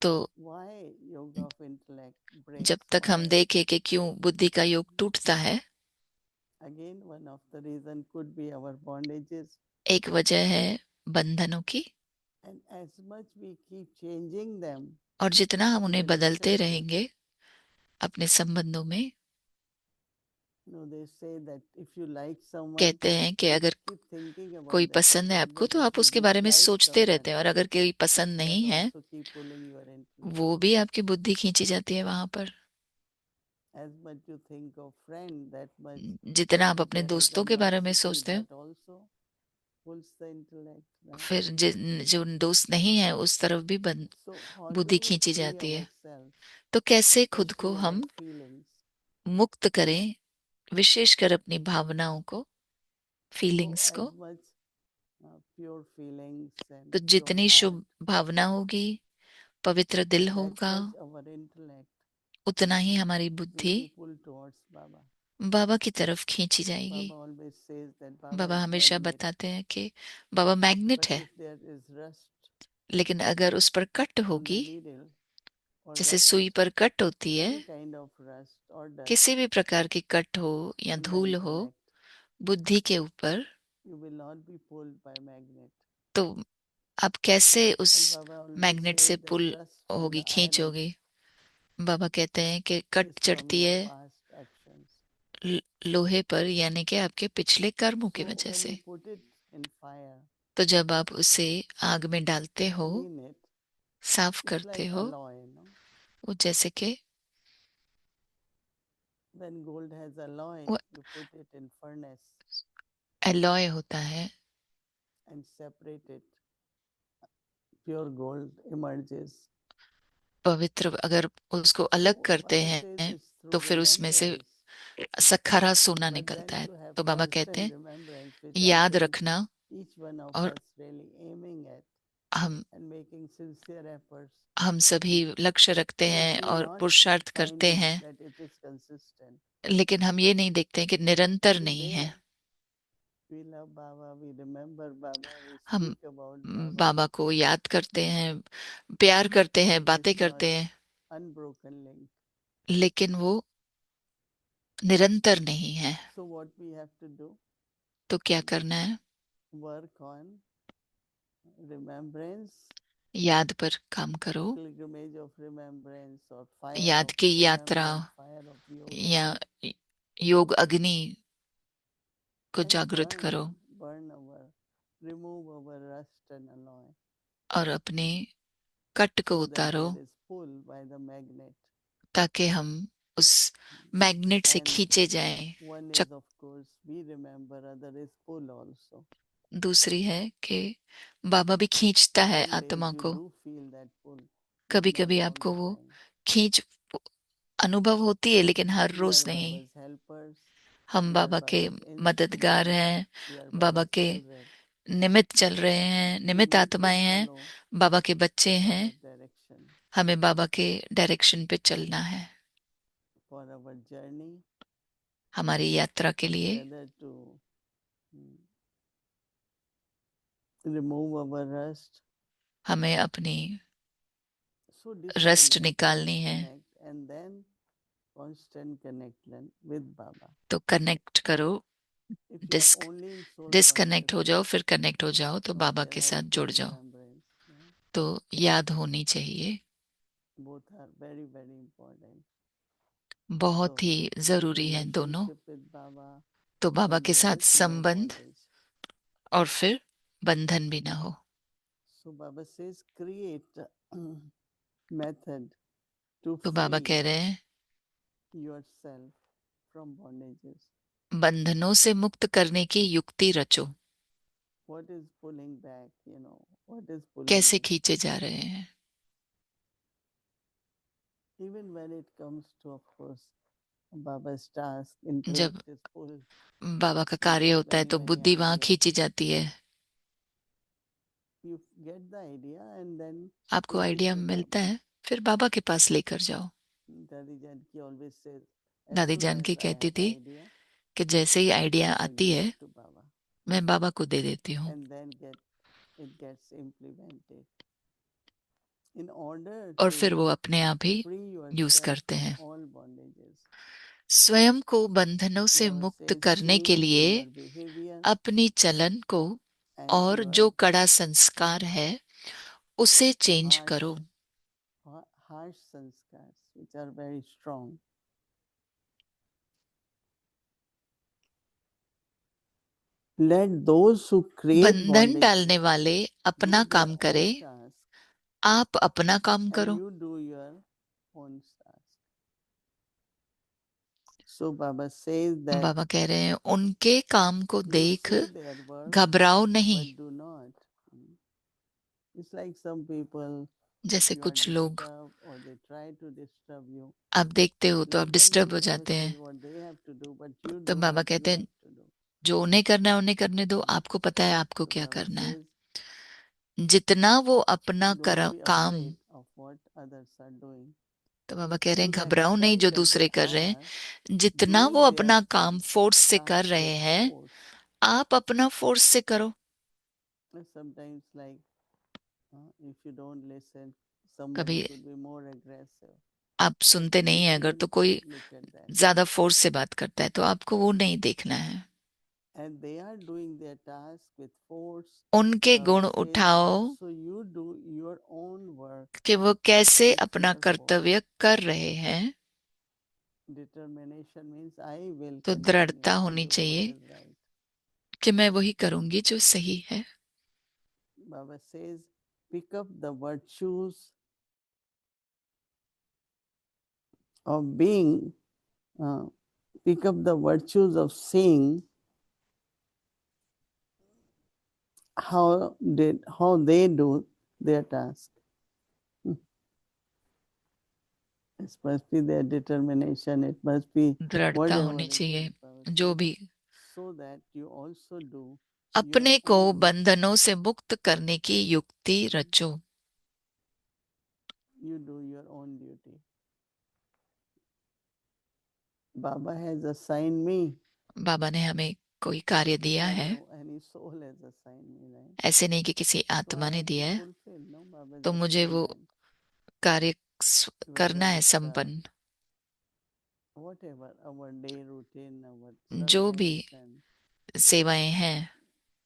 तो why yoga of intellect जब breaks, तक हम why, देखें कि क्यों बुद्धि का योग टूटता है, again, one of the reason could be our bondages. एक वजह है बंधनों की, And as much we keep changing them और जितना हम in उन्हें बदलते relationship, रहेंगे अपने संबंधों में, they say that if you like someone, कहते हैं कि you अगर keep thinking कोई about that पसंद है person. आपको But तो if आप you उसके बारे में dislike सोचते रहते someone, हैं, और अगर कोई पसंद that नहीं है also keep pulling your intellect. वो भी आपकी बुद्धि खींची जाती है वहां पर। As much you think of friend, that much जितना आप if अपने there is दोस्तों के बारे में animosity, सोचते हो, that also pulls the intellect, right? फिर जो दोस्त नहीं है उस तरफ भी So how do बुद्धि we खींची free जाती है। ourselves, तो कैसे खुद को especially our हम feelings? मुक्त करें विशेषकर अपनी भावनाओं को, So फीलिंग्स as को। much pure feelings and तो pure जितनी heart, शुभ भावना होगी, पवित्र दिल that होगा, much our intellect उतना ही हमारी will बुद्धि be pulled towards Baba. बाबा की तरफ खींची जाएगी। Baba always says that Baba Baba is हमेशा magnet, बताते हैं कि बाबा मैग्नेट but है, if there is rust लेकिन अगर उस पर कट on the होगी, needle or जैसे rust, सुई पर कट होती है, any kind of rust or dust किसी भी प्रकार की कट हो या on the धूल हो intellect, बुद्धि के ऊपर, you will not be pulled by magnet. तो आप कैसे उस And Baba always मैग्नेट से says that pull rust on होगी, the खींच iron होगी। बाबा कहते हैं कि कट is from चढ़ती your है past actions. लोहे पर, यानी कि आपके पिछले कर्मों की So वजह when से। you put it in fire, तो जब आप उसे आग में डालते हो, clean it, साफ it's करते like हो, alloy, no? वो जैसे कि When gold has alloy, वो you put it in furnace alloy होता है, and separate it. Pure gold emerges. पवित्र। अगर उसको अलग So करते Baba says हैं it's तो through फिर उसमें से remembrance, सखरा सोना but निकलता then है। to have तो बाबा कहते constant हैं remembrance, which I याद think रखना, each one of और us really aiming at हम and making sincere efforts, हम सभी लक्ष्य रखते but हैं we और not पुरुषार्थ करते finding हैं, that it is consistent. लेकिन हम ये नहीं देखते हैं कि निरंतर नहीं Today, है। we love Baba, we remember Baba, we हम speak about Baba, बाबा को याद करते हैं, प्यार करते but हैं, it is बातें not करते हैं, unbroken link. लेकिन वो निरंतर नहीं है। So what we have to do? तो क्या करना है? Work on remembrance, याद पर काम करो, pilgrimage of remembrance, or fire याद of की यात्रा remembrance, fire of yoga, या योग अग्नि को and जागृत करो, burn our, remove our rust and alloy, और अपने कट को so that उतारो, there is pull by the magnet. ताकि हम उस मैग्नेट से And खींचे जाएं। one Chak is, of course, we remember, other is pull also. दूसरी है कि बाबा भी खींचता है Some days आत्मा you को। do feel that pull, but कभी not कभी all आपको the वो time. खींच अनुभव होती है, लेकिन हर We रोज are नहीं। Baba's helpers, हम we are बाबा के Baba's मददगार instruments, हैं, we are बाबा Baba's के children. निमित्त चल रहे हैं, We निमित्त need to आत्माएं हैं, follow बाबा के बच्चे हैं। Baba's direction हमें बाबा के डायरेक्शन पे चलना है for our journey, हमारी यात्रा के लिए। whether to remove our rust. हमें अपनी So रस्ट disconnect, निकालनी है। disconnect, and then constant connection with Baba. तो कनेक्ट करो, If you are disc only in soul disconnect हो जाओ, consciousness, फिर कनेक्ट हो जाओ, तो but बाबा there के has साथ to जुड़ be जाओ। remembrance. तो याद होनी चाहिए, Both are very, very important. बहुत So, ही जरूरी है दोनों। relationship with Baba, तो बाबा then के there साथ is no संबंध, bondage. और फिर बंधन भी ना हो। So Baba says, create method to तो बाबा free कह रहे हैं yourself from bondages. बंधनों से मुक्त करने की युक्ति रचो। What is pulling back? What is pulling कैसे us? खींचे जा रहे हैं? Even when it comes to, of course, Baba's task, जब intellect is pulled. बाबा का You कार्य get होता है many, तो many बुद्धि वहां ideas. खींची जाती है। You get the idea and then आपको take it आइडिया to मिलता Baba. है, फिर बाबा के पास लेकर जाओ। Dadi Janki always says, as दादी soon जानकी as I कहती have थी idea, कि जैसे ही आइडिया I आती give है, it to Baba, मैं बाबा को दे देती हूँ, and then it gets implemented. In order और to फिर वो अपने आप ही free यूज yourself करते from हैं। all bondages, स्वयं को बंधनों से Baba मुक्त says, करने के change लिए your behavior अपनी चलन को and और your जो कड़ा संस्कार है उसे चेंज harsh, करो। harsh sanskars, which are very strong. Let those who create बंधन bondages डालने वाले अपना do their काम own करे, task, आप अपना काम and करो। you do your own task. So Baba says that बाबा कह रहे हैं उनके काम को you देख see their work, घबराओ नहीं। but do not. It's like some people जैसे you are कुछ लोग disturbed or they try to disturb you, आप देखते हो तो आप let them डिस्टर्ब do हो जाते what हैं, what they have to do, but you तो do बाबा what कहते you हैं have to do. जो उन्हें करना है उन्हें करने दो, Hmm. आपको पता है आपको So क्या Baba करना है। says, जितना वो अपना don't be काम, afraid of what others are doing. तो बाबा कह रहे To हैं the घबराओ नहीं extent जो that they दूसरे कर रहे हैं, are जितना वो doing their अपना काम फोर्स से कर task रहे with हैं force. आप अपना फोर्स से करो। Sometimes, like, if you don't listen, somebody कभी could be more aggressive. आप But सुनते नहीं हैं, अगर तो कोई look at that. ज्यादा फोर्स से बात करता है तो आपको वो नहीं देखना है। And they are doing their task with force. उनके Baba गुण says, उठाओ so you do your own work कि वो कैसे with अपना your force. कर्तव्य कर रहे हैं। Determination means I will तो continue दृढ़ता to होनी do what चाहिए is right. कि मैं वही करूंगी जो सही है। Baba says, pick up the virtues of being, pick up the virtues of seeing how they do their task. It must be their determination. It must be दृढ़ता whatever होनी it is, चाहिए Baba जो says, भी so that you also do your अपने को own. बंधनों से मुक्त करने की युक्ति रचो। You do your own duty. Baba has assigned me. बाबा ने हमें कोई कार्य दिया And है, no, any soul has assigned me, right? ऐसे नहीं कि किसी So आत्मा I ने have दिया to है, fulfill. No, Baba तो just मुझे saying वो that. कार्य करना है Whether it's संपन्न। whatever our day routine, our जो भी service, and सेवाएं हैं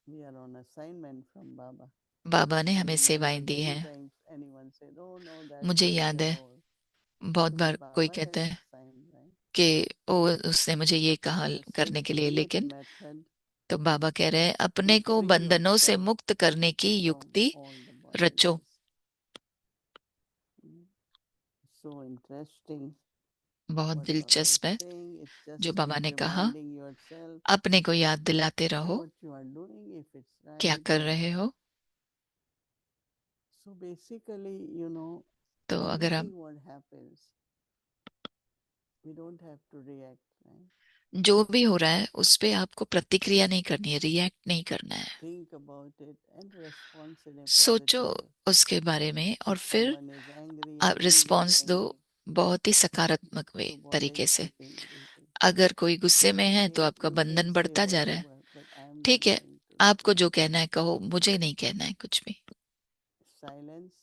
we are on assignment from Baba. बाबा ने I हमें remember सेवाएं दी many हैं। times anyone said, "Oh no, that's मुझे just याद your है role." बहुत But बार कोई Baba has कहता है assigned, right? कि ओ उसने मुझे ये कहा Baba says, करने के लिए, create a लेकिन method तो बाबा कह रहे हैं to अपने को free बंधनों से yourself मुक्त करने की from युक्ति all the रचो। bondages. So interesting. बहुत What Baba is दिलचस्प है saying, it's just जो बाबा keep ने कहा, reminding yourself अपने को याद दिलाते रहो what you are doing, if it's क्या right. कर रहे हो। So basically, तो अगर आप anything what happens, we don't have to react, right? जो भी हो रहा है उस पे आपको प्रतिक्रिया नहीं करनी है, रिएक्ट नहीं करना है। Think about it and respond in a सोचो positive way. उसके बारे में और If फिर someone is angry आप and you get रिस्पॉन्स दो angry, बहुत ही सकारात्मक so तरीके bondage से। keep increasing. अगर कोई गुस्से में है तो Okay, आपका you can बंधन say बढ़ता जा रहा है। whatever, but I am not ठीक है, going to आपको speak. जो कहना है कहो, मुझे नहीं कहना है कुछ भी। Silence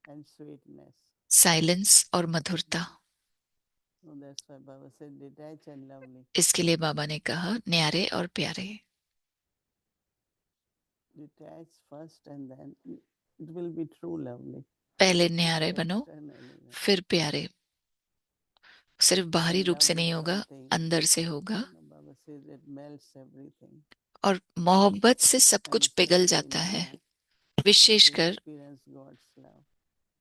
and sweetness. साइलेंस और मधुरता। So that's why Baba said detach and lovely. इसके लिए बाबा ने कहा न्यारे और प्यारे। Detach first and then it will be true lovely. पहले न्यारे बनो Externally. Right? फिर प्यारे। सिर्फ बाहरी And रूप love से is नहीं होगा, something, अंदर से होगा। Baba says it melts everything. और मोहब्बत से सब And कुछ पिघल especially जाता है, now, we विशेषकर experience God's love.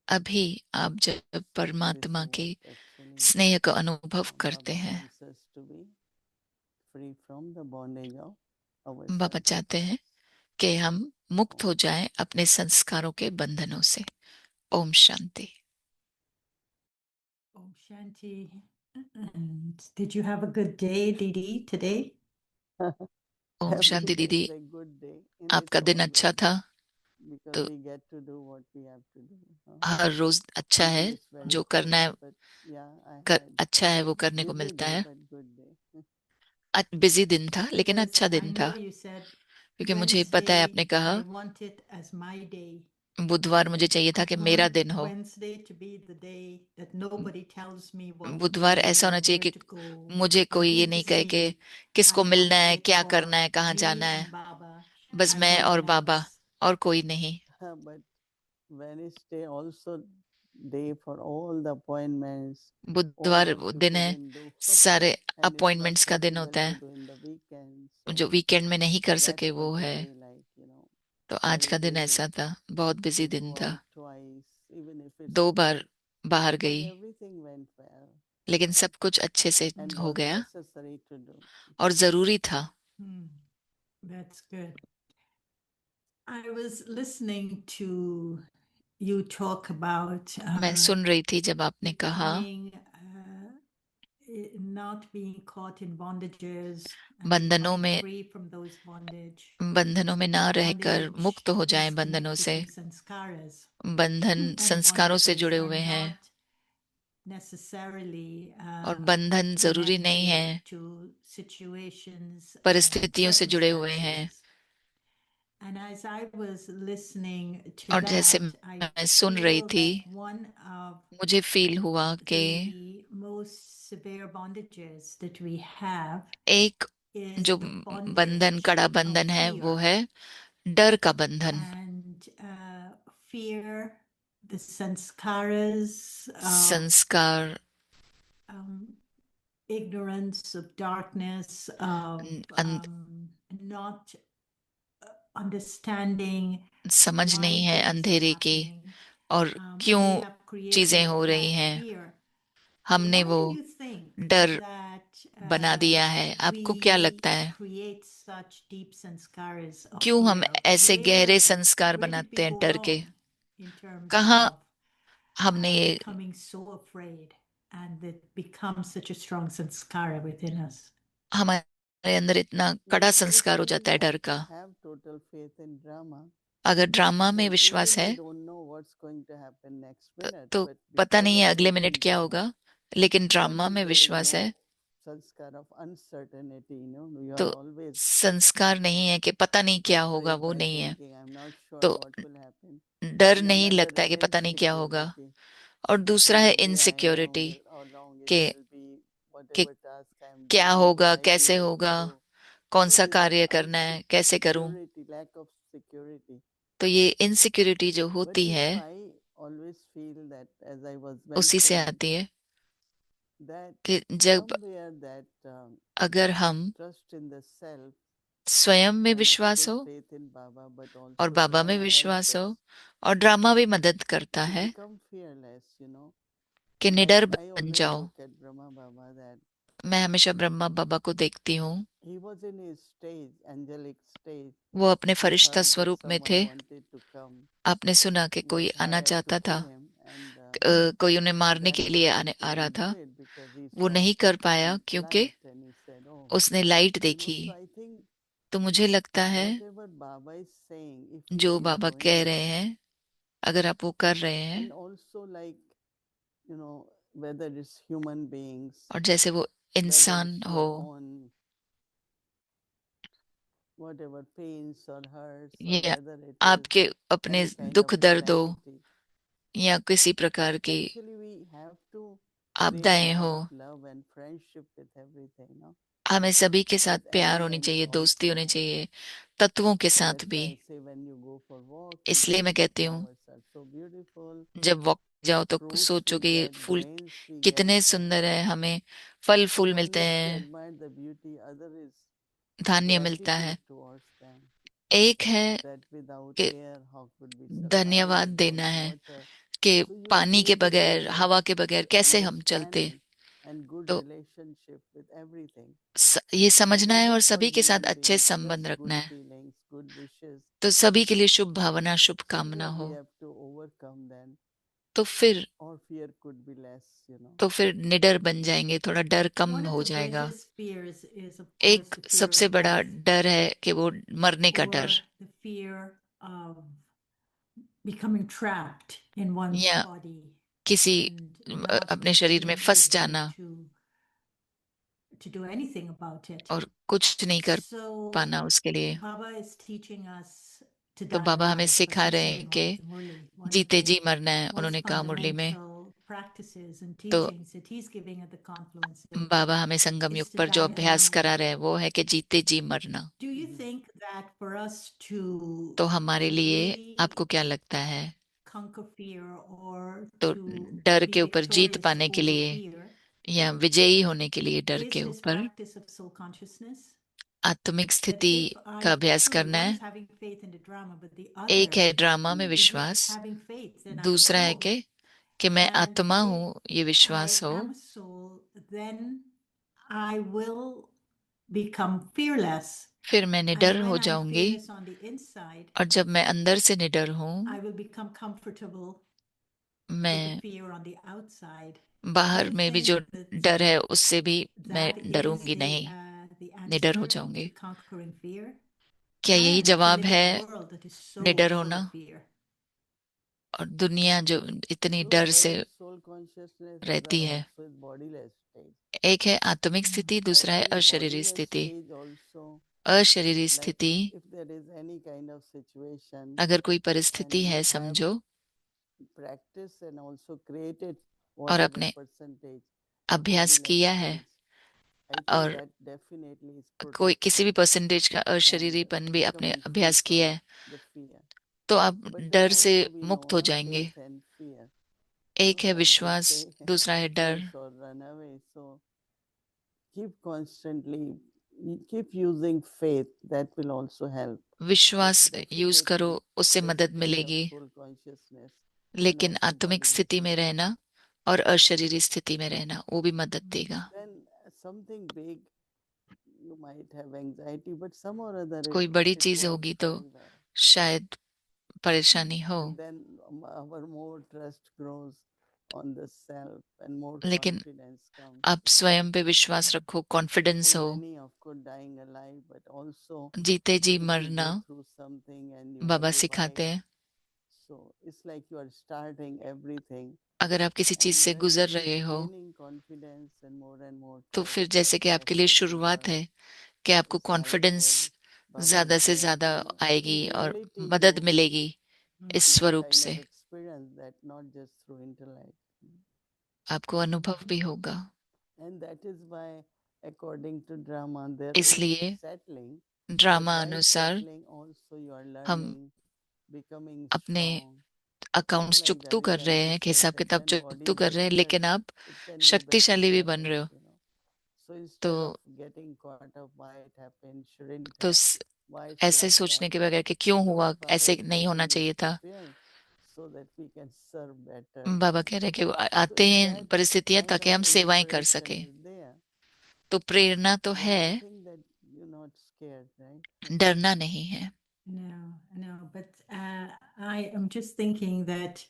अभी आप जब This परमात्मा is के what actually स्नेह का अनुभव करते Baba हैं। wants us to be free from the bondage of Baba ourselves. चाहते हैं कि हम मुक्त हो जाएं अपने संस्कारों के बंधनों से। Om Shanti. Om Shanti. And did you have a good day, Didi, today? Om Every Shanti day दीदी, is a good day in its आपका दिन own अच्छा way था? because तो we get to do what we have to do. हर रोज अच्छा Today है, is very जो करना quiet, है but yeah, I कर, had अच्छा है वो करने को busy मिलता day, है। but good day. बिजी दिन था लेकिन Because अच्छा I दिन था, know you said क्योंकि मुझे पता है आपने Wednesday, कहा I want it as my day. बुधवार मुझे चाहिए था I कि मेरा want दिन हो। Wednesday to be the day that nobody tells me what to बुधवार do ऐसा होना or चाहिए where कि to go मुझे or कोई ये who to नहीं कहे कि see. किसको I मिलना want है, it क्या करना for है, कहाँ me जाना है। and Baba बस as मैं it और बाबा was. और कोई नहीं। But Wednesday also day for all the appointments, all बुधवार what वो you दिन है, couldn't do, सारे and it's not अपॉइंटमेंट्स का दिन possible होता to है, do in the weekend. जो So वीकेंड में नहीं कर that सके वो could है। be like, तो आज very का दिन busy ऐसा था, बहुत बिजी to दिन go था। out twice, even if it's 2 बार बाहर but गई, everything went well, लेकिन सब कुछ अच्छे से and हो was गया necessary to do. और जरूरी था। That's good. I was listening to you talk about मैं सुन रही थी जब आपने कहा not being caught in bondages and बंधनों becoming में free from those bondage. बंधनों में ना रहकर Bondage मुक्त हो जाएं is बंधनों connected से। to sanskaras, बंधन and संस्कारों से bondages जुड़े are हुए हैं not necessarily और बंधन जरूरी नहीं connected है, to situations and परिस्थितियों से जुड़े हुए हैं। circumstances. And as I was listening to और जैसे that, I मैं सुन रही feel थी, that one of मुझे फील हुआ कि the most severe bondages that we have एक is जो the बंधन, bondage कड़ा of बंधन है, वो fear. है डर का बंधन। And fear, the sanskaras of संस्कार, ignorance, of darkness, of not understanding समझ why नहीं है things are अंधेरे की happening. और We क्यों have चीजें created हो रही that हैं। fear. हमने Why वो do you think डर that बना दिया है। आपको क्या लगता we है create such deep sanskaras of क्यों हम fear? ऐसे गहरे संस्कार Where did बनाते we हैं go डर के? wrong in terms कहाँ of हमने ये becoming so afraid and that becomes such a strong sanskara within us? हमारे अंदर इतना कड़ा If संस्कार हो we जाता है डर का? have total faith in drama, अगर ड्रामा में then विश्वास even we है don't know what's going to happen next minute, तो but पता because नहीं of है अगले faith मिनट in क्या drama, होगा, लेकिन ड्रामा once में there is विश्वास है no sanskar of uncertainty, you तो are always संस्कार नहीं है कि पता नहीं क्या होगा, afraid वो by नहीं है। thinking, I'm not sure तो what will happen. डर And नहीं another लगता है is कि पता नहीं क्या होगा। insecurity. और दूसरा है Maybe I am wrong insecurity or wrong it कि will be कि whatever task I am क्या doing, will होगा, I be कैसे able to होगा, do? कौन सा This कार्य करना है, कैसे करूं। security, lack of security. तो ये इनसिक्योरिटी जो But होती if है I always feel that, as I was उसी से mentioning, आती है that कि जब somewhere that अगर हम trust in the self स्वयं में and of विश्वास course हो faith in Baba, but और also बाबा में drama helps विश्वास हो us और ड्रामा भी मदद करता to है become fearless. कि And निडर I बन always जाओ। look at Brahma Baba that मैं हमेशा ब्रह्मा बाबा को देखती हूँ, he was in his stage, angelic stage. वो अपने He फरिश्ता heard that स्वरूप में someone थे। wanted to come, आपने सुना कि but कोई I आना had to चाहता था, kill him, and कोई उन्हें मारने that के लिए person आने आ रहा couldn't do था। it because he वो saw नहीं कर पाया some क्योंकि light and he said, oh, उसने लाइट देखी। So I think तो मुझे लगता है whatever Baba is saying, if we जो keep बाबा doing कह it, रहे हैं अगर आप वो कर रहे हैं, and also like, whether it's human beings, और जैसे वो whether इंसान it's हो your own, whatever pains or hurts, or या whether it is आपके अपने any kind दुख of दर्द हो calamity, या किसी प्रकार की actually we have to create a आपदाएं lot हो, of love and friendship with everything, हमें सभी के साथ with प्यार होनी elements चाहिए, दोस्ती होनी also. चाहिए तत्वों के साथ That's भी। why I say when you go for walk, you इसलिए see मैं the कहती हूँ flowers are so beautiful, जब वॉक जाओ तो fruits we सोचो कि ये get, fool grains we get. कितने सुंदर है, हमें फल फूल मिलते One is to हैं, admire the beauty, other is धान्य मिलता है। gratitude towards them. एक है That without कि air, how could we धन्यवाद survive? देना Without है water. कि So you पानी के create a बगैर, lot of हवा के बगैर कैसे हम चलते। understanding and good तो relationship with everything. ये समझना Not है और just for सभी के साथ human अच्छे beings, संबंध just रखना good है। feelings, good wishes. तो सभी के लिए शुभ भावना, शुभ कामना Somewhere we हो। have to overcome then, तो फिर or fear could be less. तो फिर निडर बन जाएंगे, थोड़ा डर कम One of हो the जाएगा। greatest fears is, of course, एक the fear सबसे of बड़ा death, डर है कि वो मरने का डर, or the fear of becoming trapped in one's या body किसी and not अपने शरीर में being फंस able जाना to do anything about it. और कुछ नहीं कर So पाना उसके लिए। Baba is teaching us to तो die बाबा हमें alive, as सिखा he रहे said हैं in कि Amrita Murli, one of जीते the जी मरना है, most उन्होंने कहा मुरली में। fundamental practices and तो teachings that he's giving at the confluences बाबा हमें संगम is युग to पर जो die अभ्यास alive. करा रहे हैं वो है कि जीते जी मरना। Do you think that for us to तो हमारे लिए really आपको क्या लगता है, conquer fear or तो to डर be के ऊपर जीत victorious पाने के over लिए fear या विजयी होने के लिए डर is के this ऊपर practice of soul consciousness? आत्मिक That स्थिति if का I अभ्यास truly, करना one is है। having faith in the drama, but the एक है other ड्रामा में is just विश्वास, having faith that I'm a दूसरा है soul. कि मैं And आत्मा if हूँ, ये I विश्वास हो। am a soul, then I will become fearless फिर मैं And निडर हो when I'm जाऊंगी, fearless on the inside, और जब मैं अंदर से निडर हूँ, I will become comfortable with the मैं fear on the outside. बाहर Do you में भी think जो that डर है उससे भी मैं that is डरूंगी नहीं, the निडर हो answer जाऊंगी? to conquering fear? क्या यही And to जवाब live in है a world that is so निडर full होना? of fear. और दुनिया जो इतनी No, डर one से is soul consciousness, रहती other है, also is bodiless stage. एक है आत्मिक स्थिति, I दूसरा है think अशरीरी bodiless स्थिति। stage also, अशरीरी like स्थिति, if there is any kind of situation अगर कोई and परिस्थिति you है have समझो, practiced and also created और whatever अपने percentage of अभ्यास bodiless किया है, stage, I think और that definitely is कोई किसी भी protected परसेंटेज का and अशरीरीपन भी अपने becoming free अभ्यास किया from है, the fear. तो आप But then डर से also we know मुक्त हो na जाएंगे। faith and fear. एक है Like they विश्वास, say, दूसरा है डर। force or run away. So keep constantly, keep using faith. That will also help. But विश्वास यूज करो, definitely उससे the मदद state of मिलेगी, soul consciousness and लेकिन also आत्मिक bodiless स्थिति में state. रहना और अशरीरी स्थिति में रहना वो भी मदद देगा। Then something big, you might have anxiety, but some or other कोई बड़ी it चीज works होगी तो very well. शायद परेशानी हो, And then our more trust grows on the self and more लेकिन confidence comes. आप स्वयं पे विश्वास रखो, For कॉन्फिडेंस हो। many, of course, dying alive, but also जीते जी if you मरना go through something and you Baba are सिखाते revived, हैं। so it's like you are starting everything अगर आप किसी चीज and से when you गुजर keep रहे हो, gaining confidence and more तो trust, फिर that जैसे कि आपके लिए definitely शुरुआत है works. कि आपको It's like कॉन्फिडेंस Baba ज्यादा से said, ज्यादा in आएगी और reality मदद you मिलेगी इस you स्वरूप kind से, of experience that not just through intellect. आपको अनुभव भी होगा। And that is why, according to drama, there is इसलिए settling, but ड्रामा while अनुसार settling, also you are हम learning, becoming अपने strong. Just accounts like the चुकतू कर रहे हैं, हिसाब reconciliation, किताब when body चुकतू कर रहे हैं, breaks, लेकिन आप it can be better शक्तिशाली भी for बन रहे हो। it. So तो instead of getting caught up why it happened, shouldn't तो have, स- why it's ऐसे like सोचने that. के बगैर कि क्यों So हुआ, Baba ऐसे is नहीं होना letting it चाहिए था। appear so that we can serve better. बाबा कह रहे हैं कि वो So आते if हैं that परिस्थितियां kind ताकि of हम सेवाएं कर inspiration सके। is there, तो प्रेरणा तो then है, I think that you're not scared, right? डरना नहीं है। No, but I am just thinking that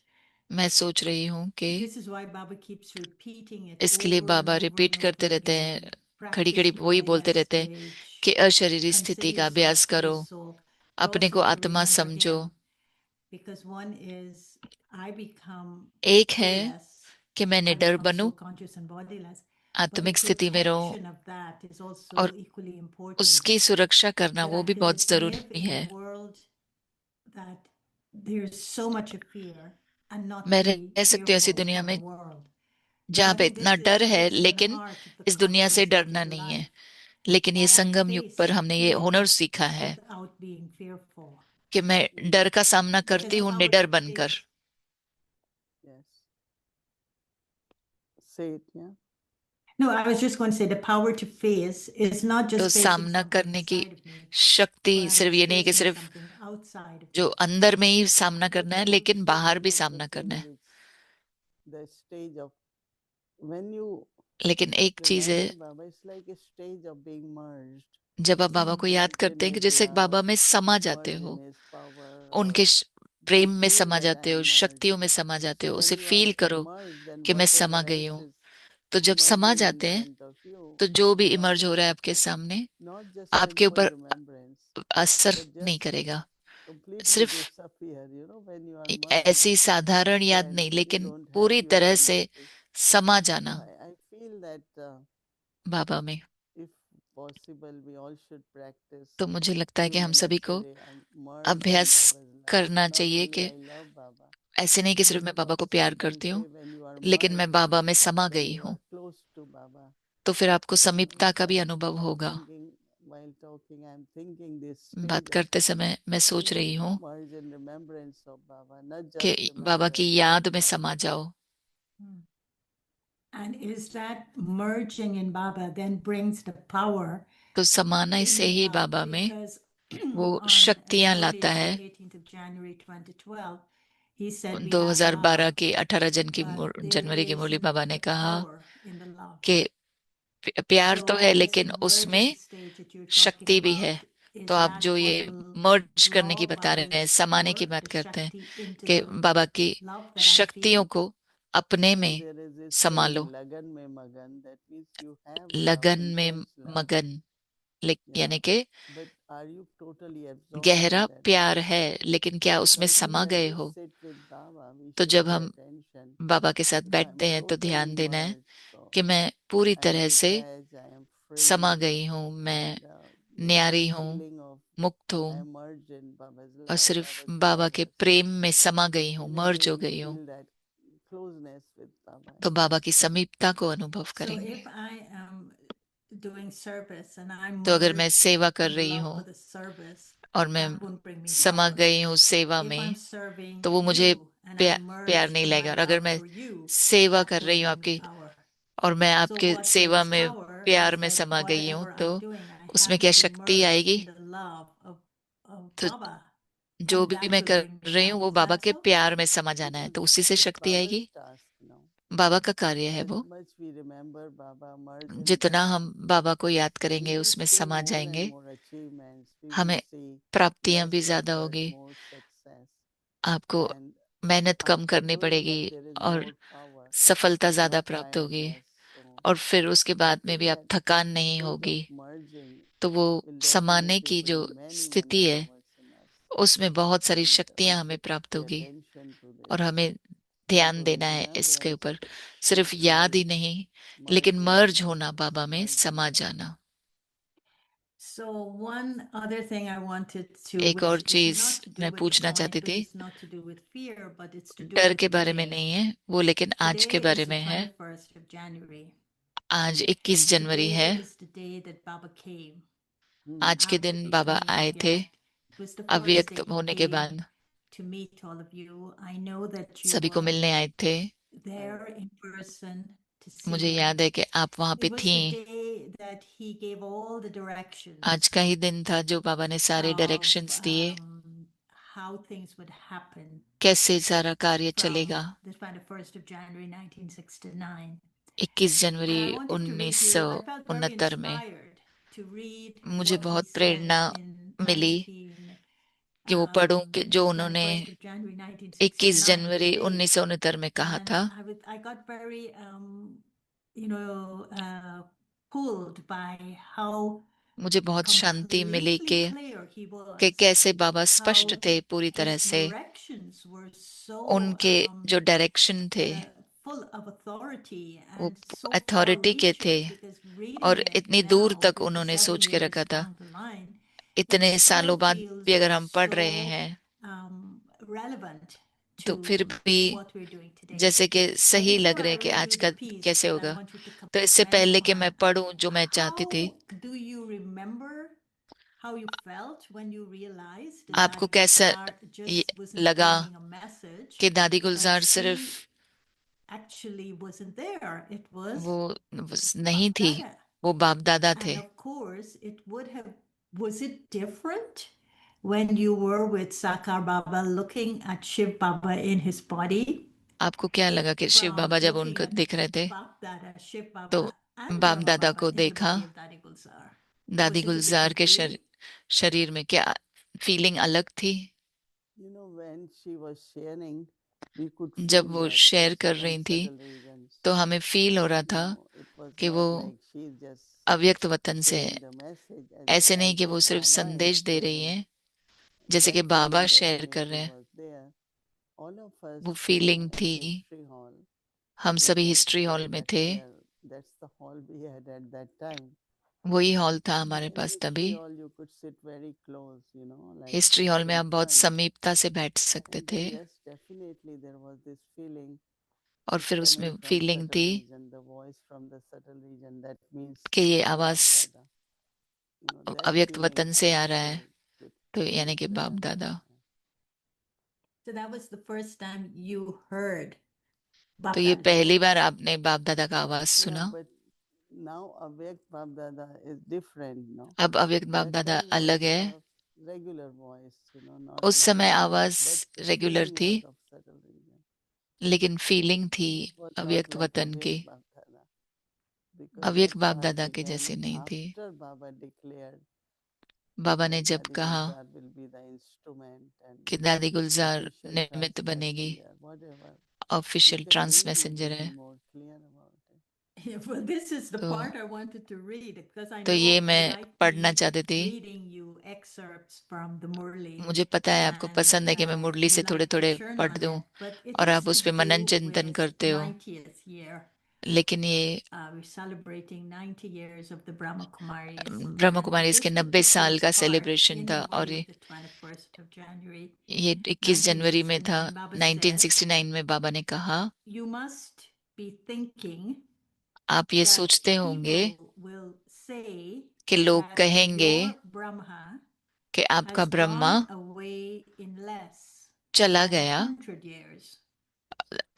मैं सोच रही हूँ कि this is why Baba keeps repeating it इसके लिए over and Baba over repeat and करते over रहते again. हैं, खड़ी Practice खड़ी वही बोलते bodiless रहते हैं stage. कि अशरीरी स्थिति Consider का yourself अभ्यास full करो, soul. अपने को Also to आत्मा remember समझो। him, because one is I become एक है fearless, कि मैं I निडर become बनूं, soul conscious and bodiless, but the आत्मिक स्थिति में रहूं, protection of that is also और equally important. उसकी सुरक्षा करना That वो I भी could बहुत live जरूरी in a है। world that there's so much of fear and not मैं be रह सकती हूँ ऐसी fearful दुनिया of the में world. जहाँ पे Maybe इतना डर है, this is an लेकिन art of the इस दुनिया से conscious डरना Vedic नहीं है। life, लेकिन ये that I संगम युग पर face हमने ये fear हुनर सीखा है without being fearful. कि मैं डर का सामना करती Because हूँ power निडर to बनकर। face, Yes. Say it, yeah. no, I was just going to say the power to face is not तो just facing सामना something करने की inside of me, शक्ति but सिर्फ it's ये नहीं कि facing सिर्फ something outside of जो me. अंदर में ही सामना But करना है, लेकिन also बाहर भी one of the सामना करना things है। which the stage of when you लेकिन एक चीज है, remember Baba, it's like a stage of being merged, जब आप बाबा को याद merged in करते हैं कि his जैसे बाबा love, में समा जाते merged in हो, his power, उनके or प्रेम just में feel समा that I जाते हो, am merged. शक्तियों में समा जाते So हो, when उसे you फील are करो merged, then कि मैं whatever समा गई else हूँ। is तो जब समा emerging in जाते हैं, front of you, तो जो भी you are इमर्ज हो रहा है आपके protected. सामने Not just आपके simple ऊपर remembrance, असर but नहीं just करेगा। completely सिर्फ disappear. When you are एक merged, ऐसी साधारण याद then नहीं, you लेकिन don't have पूरी your तरह से identity. समा So जाना I feel that बाबा में। if possible, we all should practice तो मुझे लगता है few कि हम सभी minutes a को day and merge in अभ्यास Baba's love. करना Not चाहिए only कि I love Baba, ऐसे नहीं कि सिर्फ मैं बाबा but को प्यार then करती say हूँ, when you are लेकिन मैं merged, बाबा में समा when गई you हूँ, are close to Baba, तो फिर आपको then समीपता it's का भी like अनुभव I'm होगा। thinking while talking, I'm thinking this बात stage of करते समय मैं सोच full रही हूँ merge in remembrance of Baba, not just कि बाबा की remembrance, but याद में merge. समा जाओ। And is that merging in Baba then brings the power तो समाना in से the ही love? बाबा में Because वो on his शक्तियां लाता birthday, है। 18th of January 2012, he said we have 2012 love, की 18 but there जनवरी की मुरली isn't बाबा ने the कहा power in the love. कि प्यार तो So है, this लेकिन merging उसमें stage that you're talking शक्ति भी है। about is तो आप that जो ये possible मर्ज करने की love बता रहे हैं, Baba's समाने की work, बात the करते हैं Shakti into कि the बाबा की love that I शक्तियों feel? को अपने So में there is this संभालो। saying, Lagan mein Magan, that means you have love, लगन में intense love. मगन, Yeah. यानी कि But are you totally absorbed गहरा in that प्यार love? है, लेकिन क्या उसमें So I think समा when गए we हो? sit with Baba, we तो should जब pay हम attention. बाबा के साथ You know, I'm बैठते हैं तो totally ध्यान देना है merged. So कि मैं पूरी I am तरह से detached, I am समा free, गई हूँ, मैं and you know न्यारी that हूँ, feeling of मुक्त I हूँ, am merged in Baba's और love, सिर्फ Baba's बाबा के kindness. प्रेम में समा गई हूँ, Then मर्ज again हो we गई हूँ। feel that closeness with Baba. तो बाबा की समीपता को अनुभव So करेंगे। if I am doing service and I'm तो अगर मैं merged सेवा कर in रही love हूँ for the service, और मैं that won't bring me समा power. गई हूँ सेवा If I'm में, serving तो वो मुझे you and प्यार I'm प्यार merged नहीं in my लगेगा। और अगर love मैं for you, सेवा that कर will रही हूँ bring me आपकी, power. और मैं So आपके what सेवा brings में power प्यार is में that समा गई हूँ, whatever तो I'm doing, I उसमें have क्या to be शक्ति merged आएगी? in the love of तो Baba, जो and भी that मैं will कर bring me रही हूँ power. वो Is बाबा that के so? प्यार में समा जाना है, तो Because उसी से it's शक्ति Baba's आएगी। task now. बाबा का कार्य है As वो। much we remember Baba, merge in जितना Baba, हम बाबा को याद we करेंगे will उसमें see समा more and जाएंगे, more achievements. We will हमें see प्राप्तियां भी less ज्यादा effort, होगी। more success. आपको And मेहनत कम after करनी doing पड़ेगी that, there is और more power, सफलता no ज्यादा प्राप्त होगी, tiredness. So और फिर उसके I बाद में think भी आप that थकान नहीं state of होगी। merging तो वो will समाने definitely की जो bring many, many स्थिति है, powers in us. उसमें बहुत सारी And we शक्तियां हमें should प्राप्त pay होगी, attention to this. और हमें Not ध्यान only देना है इसके remembrance, ऊपर। सिर्फ but याद ही merge, नहीं, merge लेकिन in मर्ज Baba, होना, बाबा में merge in समा Baba. जाना। So one other thing I wanted to, एक और which is चीज not to do मैं with the पूछना चाहती pointer, थी, it's not to do with fear, but it's to do डर with के बारे में today. नहीं है वो, लेकिन आज के Today बारे is the में है। 21st of January. आज 21 जनवरी Today है। is the day that Baba came आज के after दिन बाबा becoming आए थे, Avyakt. It was the first अव्यक्त day he होने के came बाद to meet all of you. I know that you सभी को were मिलने आए थे। there in person to see मुझे him. याद है कि आप वहां पे It was थी। the day that he gave all the directions आज का ही दिन था जो बाबा ने सारे of डायरेक्शंस दिए, how things would happen कैसे सारा कार्य from चलेगा। the 21st of January 1969. 21 January And I wanted to read you, I felt very 1969 में inspired to read मुझे what he बहुत said प्रेरणा in मिली 19, कि वो पढ़ूं कि जो उन्होंने 21st of January 21 1969, January today. 1969 में कहा And था। I got very, pulled by how मुझे बहुत शांति मिली completely clear he कि was, कैसे बाबा स्पष्ट how थे पूरी तरह his से। directions were so उनके जो डायरेक्शन थे full of authority वो and so अथॉरिटी के थे, far-reaching, because reading और it इतनी दूर now, तक उन्होंने 57 सोच के years रखा था। down the line, it इतने still सालों बाद feels भी अगर हम पढ़ रहे so हैं relevant तो to फिर भी what we're doing today. जैसे कि Now, सही लग before रहा I है कि read आज you का the piece कैसे that I होगा, want you to तो इससे comment पहले कि मैं on, पढ़ूं जो मैं चाहती थी, how do you remember how you felt when you realized आपको that कैसा Gulzar just wasn't लगा bringing a message, कि दादी but गुलजार सिर्फ she actually wasn't there? It was वो नहीं थी, Bap Dada. वो बाप दादा थे। And of course, it would have, was it different when you were with Sakar Baba looking at Shiv Baba in his body? आपको क्या लगा कि शिव From बाबा जब looking उनको at दिख रहे थे Bap Dada, Shiv तो Baba, and बाप Brahma दादा Baba को in the देखा, body of Dadi Gulzar? दादी Was it a Gulzar different के feeling? शरीर में क्या फीलिंग अलग थी? You know, when she was sharing, we could जब feel वो that शेयर कर some रही थी subtle regions. तो हमें फील हो रहा You था know, it was कि वो not like she's just अव्यक्त वतन से है। sharing the message ऐसे नहीं as कि if वो सिर्फ Baba is संदेश दे रही sharing. हैं, जैसे That कि बाबा feeling शेयर कर रहे definitely हैं। was there. All of us वो फीलिंग in थी। history hall, हम सभी because हिस्ट्री हॉल में थे, that's the hall we had at that time. वही हॉल था So हमारे in पास history तभी। hall, you could sit very close, you know, like history hall में in आप बहुत front. समीपता से बैठ सकते And थे, then, yes, definitely there was this feeling और is फिर coming उसमें from फीलिंग subtle थी region, the voice from the subtle region. That means कि ये Bap आवाज Dada. You know, that अव्यक्त feeling वतन I से आ would रहा say है, तो यानी was कि बाप there. दादा। So that was the first time you heard तो Bap ये Dada's पहली बार voice. आपने बाप दादा का आवाज Yeah, सुना। but now Avyakt Bap Dada is different, no? अब अव्यक्त बाप That दादा time was अलग है। regular voice, you know, not उस like, समय आवाज but रेगुलर feeling थी, was of subtle region. लेकिन फीलिंग थी It was not अव्यक्त like वतन की, Avyakt Bap Dada. Because अव्यक्त that बाप part दादा के began जैसी नहीं थी। after Baba declared बाबा ने जब Daddy कहा Gulzar will be the instrument and कि दादी गुलजार official निमित्त trust बनेगी, messenger, whatever. You official can trance read, you messenger will है। be more clear about it. Yeah, well, this is the तो part I wanted to read because I तो know ये you मैं like पढ़ना me चाहती थी। reading you excerpts from the Murli, मुझे पता है आपको and पसंद है कि मैं मुरली you से थोड़े like to थोड़े churn पढ़ on दूं it. But it और is आप to उस पे मनन do चिंतन with करते हो, 90th year. लेकिन ये We're celebrating 90 years of the Brahma Kumaris, Brahma and कुमारी इसके this 90 particular साल का part सेलिब्रेशन in था। the और Murli of the 21st of January, ये 21 जनवरी में था 1969, Baba said, 1969 में। बाबा ने कहा, you must be thinking आप ये that सोचते होंगे people will say कि लोग that कहेंगे your Brahma कि आपका has Brahma gone away in less चला than गया, 100 years.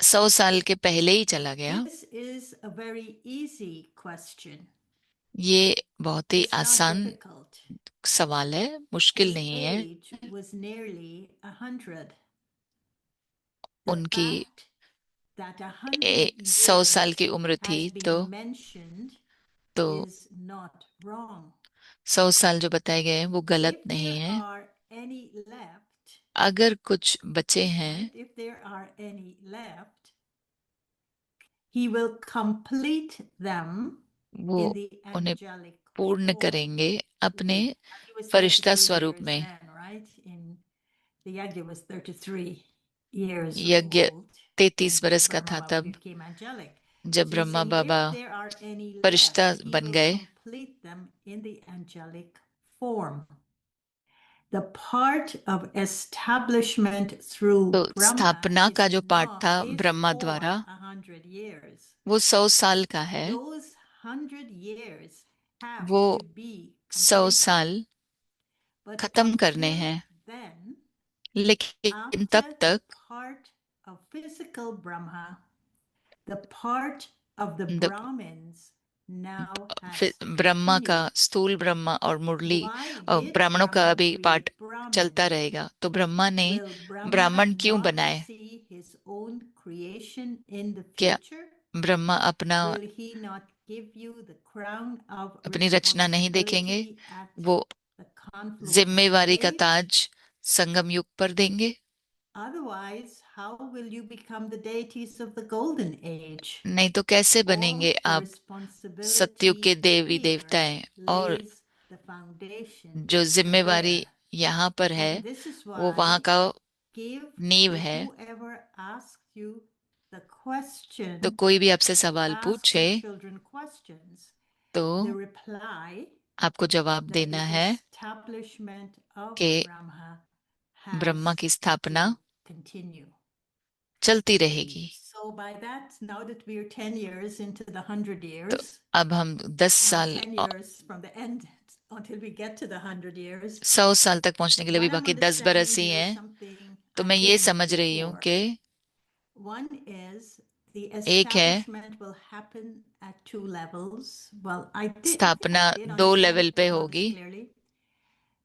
100 साल के पहले ही चला गया। This is a very easy question. ये बहुत ही It's not आसान difficult. सवाल है, मुश्किल His नहीं है। age was nearly 100. The उनकी fact that 100 100 साल years की उम्र थी, has तो been mentioned तो is not wrong. 100 साल जो बताए गए हैं वो गलत If नहीं there है। are any left, अगर कुछ बचे हैं, right, if there are any left, he will complete them वो in the उन्हें angelic पूर्ण form. करेंगे अपने He was फरिश्ता 33 स्वरूप years में। then, right? The Yagya was 33 years यज्ञ old 33 when बरस का Brahma था Baba तब, became angelic. जब So he's Brahma saying Baba if there are any Firishta left, he बन will गए, complete them in the angelic form. The part of establishment through तो Brahma स्थापना का is जो पाठ not था is ब्रह्मा for द्वारा 100 years. वो 100 साल का है। Those 100 years have वो to be 100 completed. साल But खत्म करने until हैं, then, लेकिन after तब the तक part of physical Brahma, the part of the the- Brahmins now फिर has ब्रह्मा का, continued. स्थूल ब्रह्मा और मुरली Why और did ब्राह्मणों का Brahma भी पाठ create Brahmins? चलता रहेगा। तो ब्रह्मा ने Will Brahma ब्राह्मण क्यों not बनाए? see his own creation in the क्या future? ब्रह्मा अपना Will he not give you the crown of अपनी रचना नहीं देखेंगे? responsibility at वो the confluence of जिम्मेवारी का age? ताज संगम युग पर देंगे। Otherwise, how will you become the deities of the golden age? नहीं तो कैसे बनेंगे All the आप सतयुग के responsibility देवी here देवताएं? और lays the foundation जो जिम्मेवारी there. यहाँ पर है And this is वो वहाँ why का give नींव to है। whoever asks you the question, तो कोई भी आपसे सवाल ask पूछे your children questions, तो the reply आपको जवाब that देना the है establishment of कि Brahma ब्रह्मा has की स्थापना to continue. चलती रहेगी। So by that, now that we are 10 years into the 100 तो years, अब हम 10 साल 10 years from the end until we get to the 100 years, 100 साल तक पहुंचने के लिए भी what I'm बाकी 10 बरस understanding ही here is हैं। something तो I मैं ये didn't समझ रही हूँ before. कि One is the एक है establishment will happen at 2 levels. Well, I think स्थापना I did 2 understand level it पे not as होगी। clearly.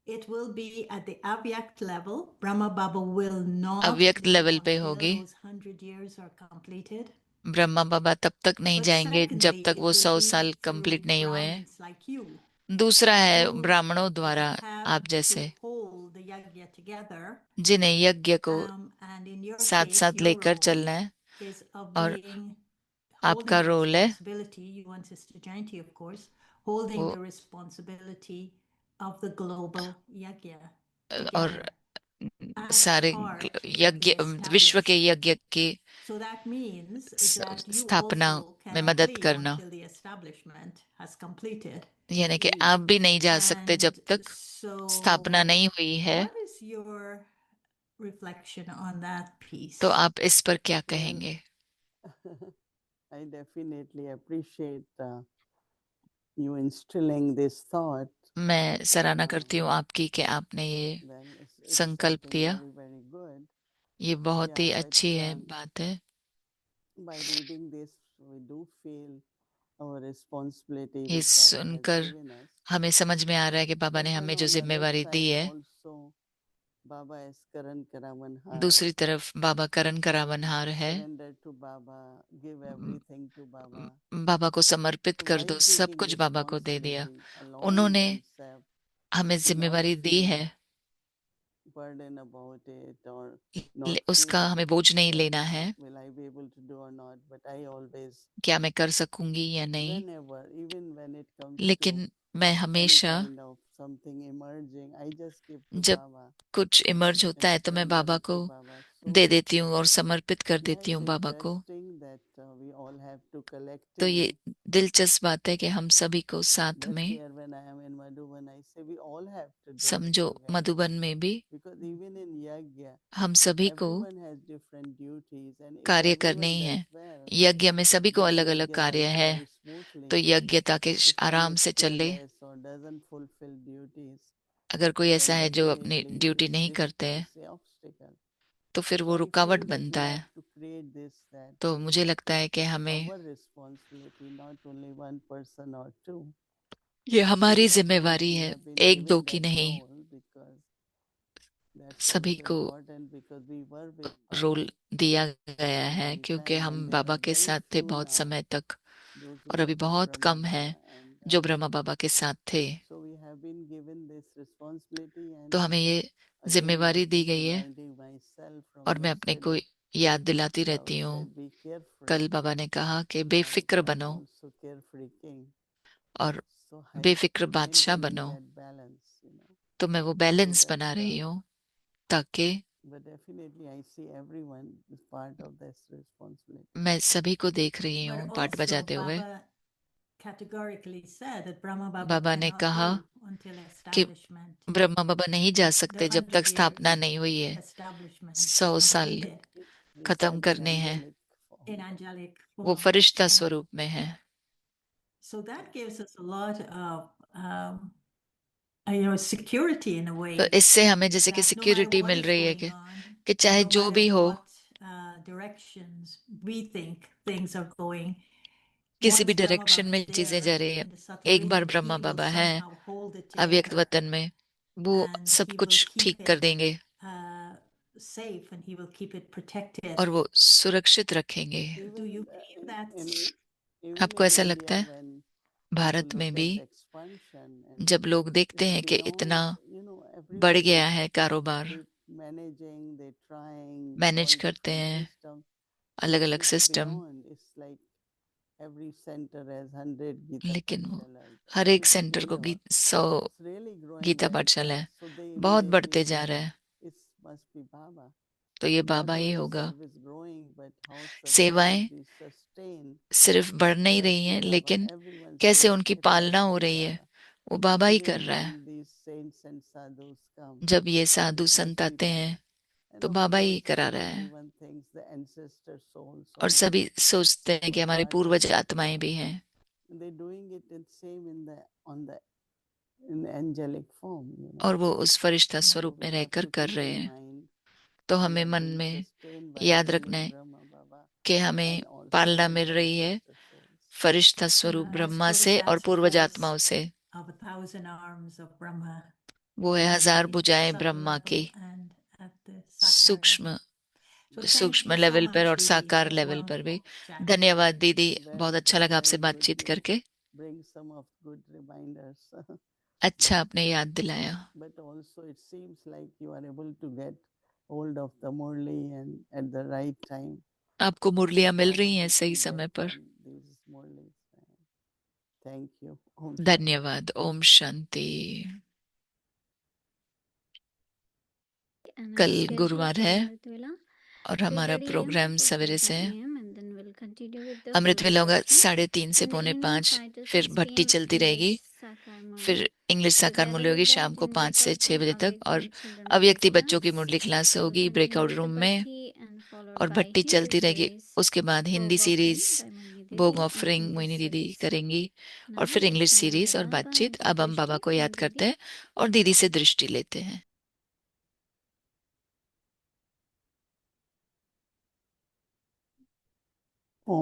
It will be at the avyakt level. Brahma Baba will not अव्यक्त go level पे until होगी। those 100 years are completed. Brahma Baba तब तक नहीं But जाएंगे जब secondly, तक it वो will 100 be साल through कंप्लीट नहीं हुए हैं। Brahmins like you दूसरा है who ब्राह्मणों द्वारा, have आप to जैसे, hold the yagya together. जिन्हें यज्ञ को And in your साथ case, साथ your लेकर role चलना है। is of और being आपका holding the रोल है responsibility. You and Sister Jayanti, of course, holding वो, the responsibility of the global yagya और together as सारे part of यज्ञ, the विश्व के establishment. यज्ञ की So that means that you स्थापना also में cannot मदद leave करना। until the establishment has completed. यानी कि आप भी नहीं जा सकते जब And तक स्थापना so, नहीं हुई है। what is your reflection on that piece? तो आप इस पर क्या Well, कहेंगे? I definitely appreciate you instilling this thought. मैं सराहना करती हूँ आपकी कि आपने ये Well, it's संकल्प something दिया। very, very good. ये बहुत ही Yeah, अच्छी है, but बात है। by reading this, we do feel our responsibility ये which Baba has सुनकर given us. हमें समझ में आ रहा है कि बाबा But ने then हमें जो on the other जिम्मेवारी दी side है, also, Baba is Karan Karamanhar. दूसरी तरफ बाबा करण करावनहार है। Surrender to Baba, give everything to Baba. बाबा को समर्पित So कर while दो, सब taking कुछ बाबा को दे दिया। responsibility along उन्होंने themselves, हमें not जिम्मेवारी दी feel है, burden about it or not उसका feel हमें बोझ नहीं that लेना है, will I be able to do or not, but I always, क्या मैं कर सकूंगी या नहीं। whenever, even when it comes to लेकिन मैं any हमेशा kind of something emerging, I just give to जब Baba कुछ इमर्ज होता and है तो मैं बाबा surrender को to Baba. दे So देती हूँ और समर्पित कर yeah, देती it's हूँ बाबा को। interesting that we all have to तो ये collectively. दिलचस्प बात है कि हम सभी को साथ That's में, where when I am in Madhuban, I say we all have to do it समझो together. मधुबन में भी Because even in Yagya, हम सभी को everyone has different duties, and if कार्य करने everyone ही does है। well, यज्ञ में सभी को then अलग अलग Yagya कार्य runs है, very तो smoothly. यज्ञ ताकि If one आराम is से चले। careless or doesn't fulfill duties, अगर कोई ऐसा then है जो अपनी definitely ड्यूटी नहीं it करते हैं becomes a obstacle. तो फिर So वो I रुकावट feel that बनता we है। have to create this, that तो it मुझे is लगता है कि हमें our responsibility, not only one person or two. ये हमारी Of course, जिम्मेवारी we है, have been एक दो given की that नहीं, role because that's सभी also को important, because we were with role Baba दिया for गया a है long क्योंकि time, हम and there बाबा are के very साथ थे few बहुत now समय तक, those और who are अभी with बहुत Brahma कम है Baba, and जो ब्रह्मा बाबा के साथ थे। so we have been given this responsibility, तो and हमें ये again I जिम्मेवारी दी keep गई है reminding myself from और मैं अपने को yesterday. याद दिलाती Baba रहती हूँ। said, "Be carefree." कल बाबा ने कहा कि Now बेफिक्र I'm बनो also carefree king, और so I'm बेफिक्र बादशाह maintaining बनो। that balance. तो मैं वो So बैलेंस that, बना रही हूँ ताकि but definitely I see everyone is part of this responsibility. मैं सभी को देख रही But हूँ पाठ also, बजाते हुए। Baba categorically said that Brahma Baba बाबा ने cannot कहा go until कि establishment. ब्रह्मा बाबा नहीं जा सकते The जब तक 100 year स्थापना नहीं हुई है। establishment 100 साल completed He खत्म said in करने हैं, angelic form. in angelic वो form. फरिश्ता And स्वरूप में है। so that gives us a lot of, security in a तो way इससे हमें जैसे कि that no matter security what mill is रही है going on, कि and चाहे no जो matter भी हो, what directions we think things are going, किसी भी once Brahma डायरेक्शन Baba में is चीजें there जा रही है, in the एक बार Satyavimti, ब्रह्मा he will बाबा है somehow hold it अव्यक्त together वतन में, वो and सब he will कुछ keep ठीक कर it देंगे safe, and he will keep it protected. और वो सुरक्षित रखेंगे। Do you Even believe that? even आपको in ऐसा लगता India, है? when भारत people में look भी at expansion, and जब लोग देखते it's हैं कि इतना beyond, बढ़ everyone गया is है कारोबार, they managing, they trying manage all करते different हैं systems, अलग but अलग it's system, beyond. It's like every center has 100 Gita लेकिन वो Pathshalas, हर and एक it's सेंटर को beyond. 100 It's really growing Gita very पाठशाला है, fast. So they बहुत immediately बढ़ते जा say रहा है। it must be Baba. तो ये Not बाबा ही only होगा। service growing, but how service सेवाएं is sustained, सिर्फ बढ़ नहीं that रही be हैं, Baba. लेकिन Everyone कैसे says उनकी it पालना must हो be रही है, Baba. वो बाबा ही कर Even रहा है। when these saints and sadhus come, जब ये साधु it संत must be आते Baba. हैं And तो of बाबा ही course, करा रहा है। everyone thinks the ancestor souls और also सभी सोचते हैं who कि are हमारे part of पूर्वज this आत्माएं भी program. हैं। And they're doing it in same in the angelic form. और वो उस फरिश्ता So स्वरूप में we have रहकर to कर keep रहे in हैं। mind तो we हमें are मन being में sustained by याद रखना angelic है Brahma Baba कि हमें and also पालना by मिल the रही है ancestor souls. फरिश्ता स्वरूप I ब्रह्मा suppose से और that's पूर्वज because आत्माओं से। of 1,000 arms of Brahma वो है at 1000 the भुजाएं subtle ब्रह्मा की, level and at the Sakara सूक्ष्म level. So thank सूक्ष्म you so लेवल पर much, और Didi. साकार That's लेवल पर भी। wonderful chatting. धन्यवाद दीदी, बहुत अच्छा लगा आपसे Very good. बातचीत You करके। bring some of good reminders. अच्छा आपने याद दिलाया। But also it seems like you are able to get hold of the Murli and at the right time. आपको मुरलियां मिल Lot रही of हैं सही people समय get पर। these Murlis. Thank you. Om Shanti. धन्यवाद। ओम शांति। And कल our schedule गुरुवार for है Amrit Vela, और हमारा 3:30 प्रोग्राम a.m. to सवेरे से 4:30 है। a.m. and then we'll continue with the Amrit Holy वेला होगा Darshan. 3:30 से In the evening, 5:45, 5 to फिर 6 भट्टी p.m. चलती English रहेगी, Sakar Murli. फिर इंग्लिश साकार Together मुरली होगी with शाम that, को 5 से 6 Invita बजे तक, और Avyaktam Children Murli अव्यक्ति बच्चों की class. मुरली क्लास We'll होगी continue breakout with the room में, Bhatti and followed और by भट्टी Hindi चलती रहेगी। series, उसके बाद Hindi Bhog series Offering by Moini भोग Didi and offering Hindi Moini दीदी series. करेंगी, और Now फिर इंग्लिश let's सीरीज और Namaste Baba बातचीत। and take अब हम बाबा Drishti को from याद करते Didi. हैं और दीदी से दृष्टि लेते हैं।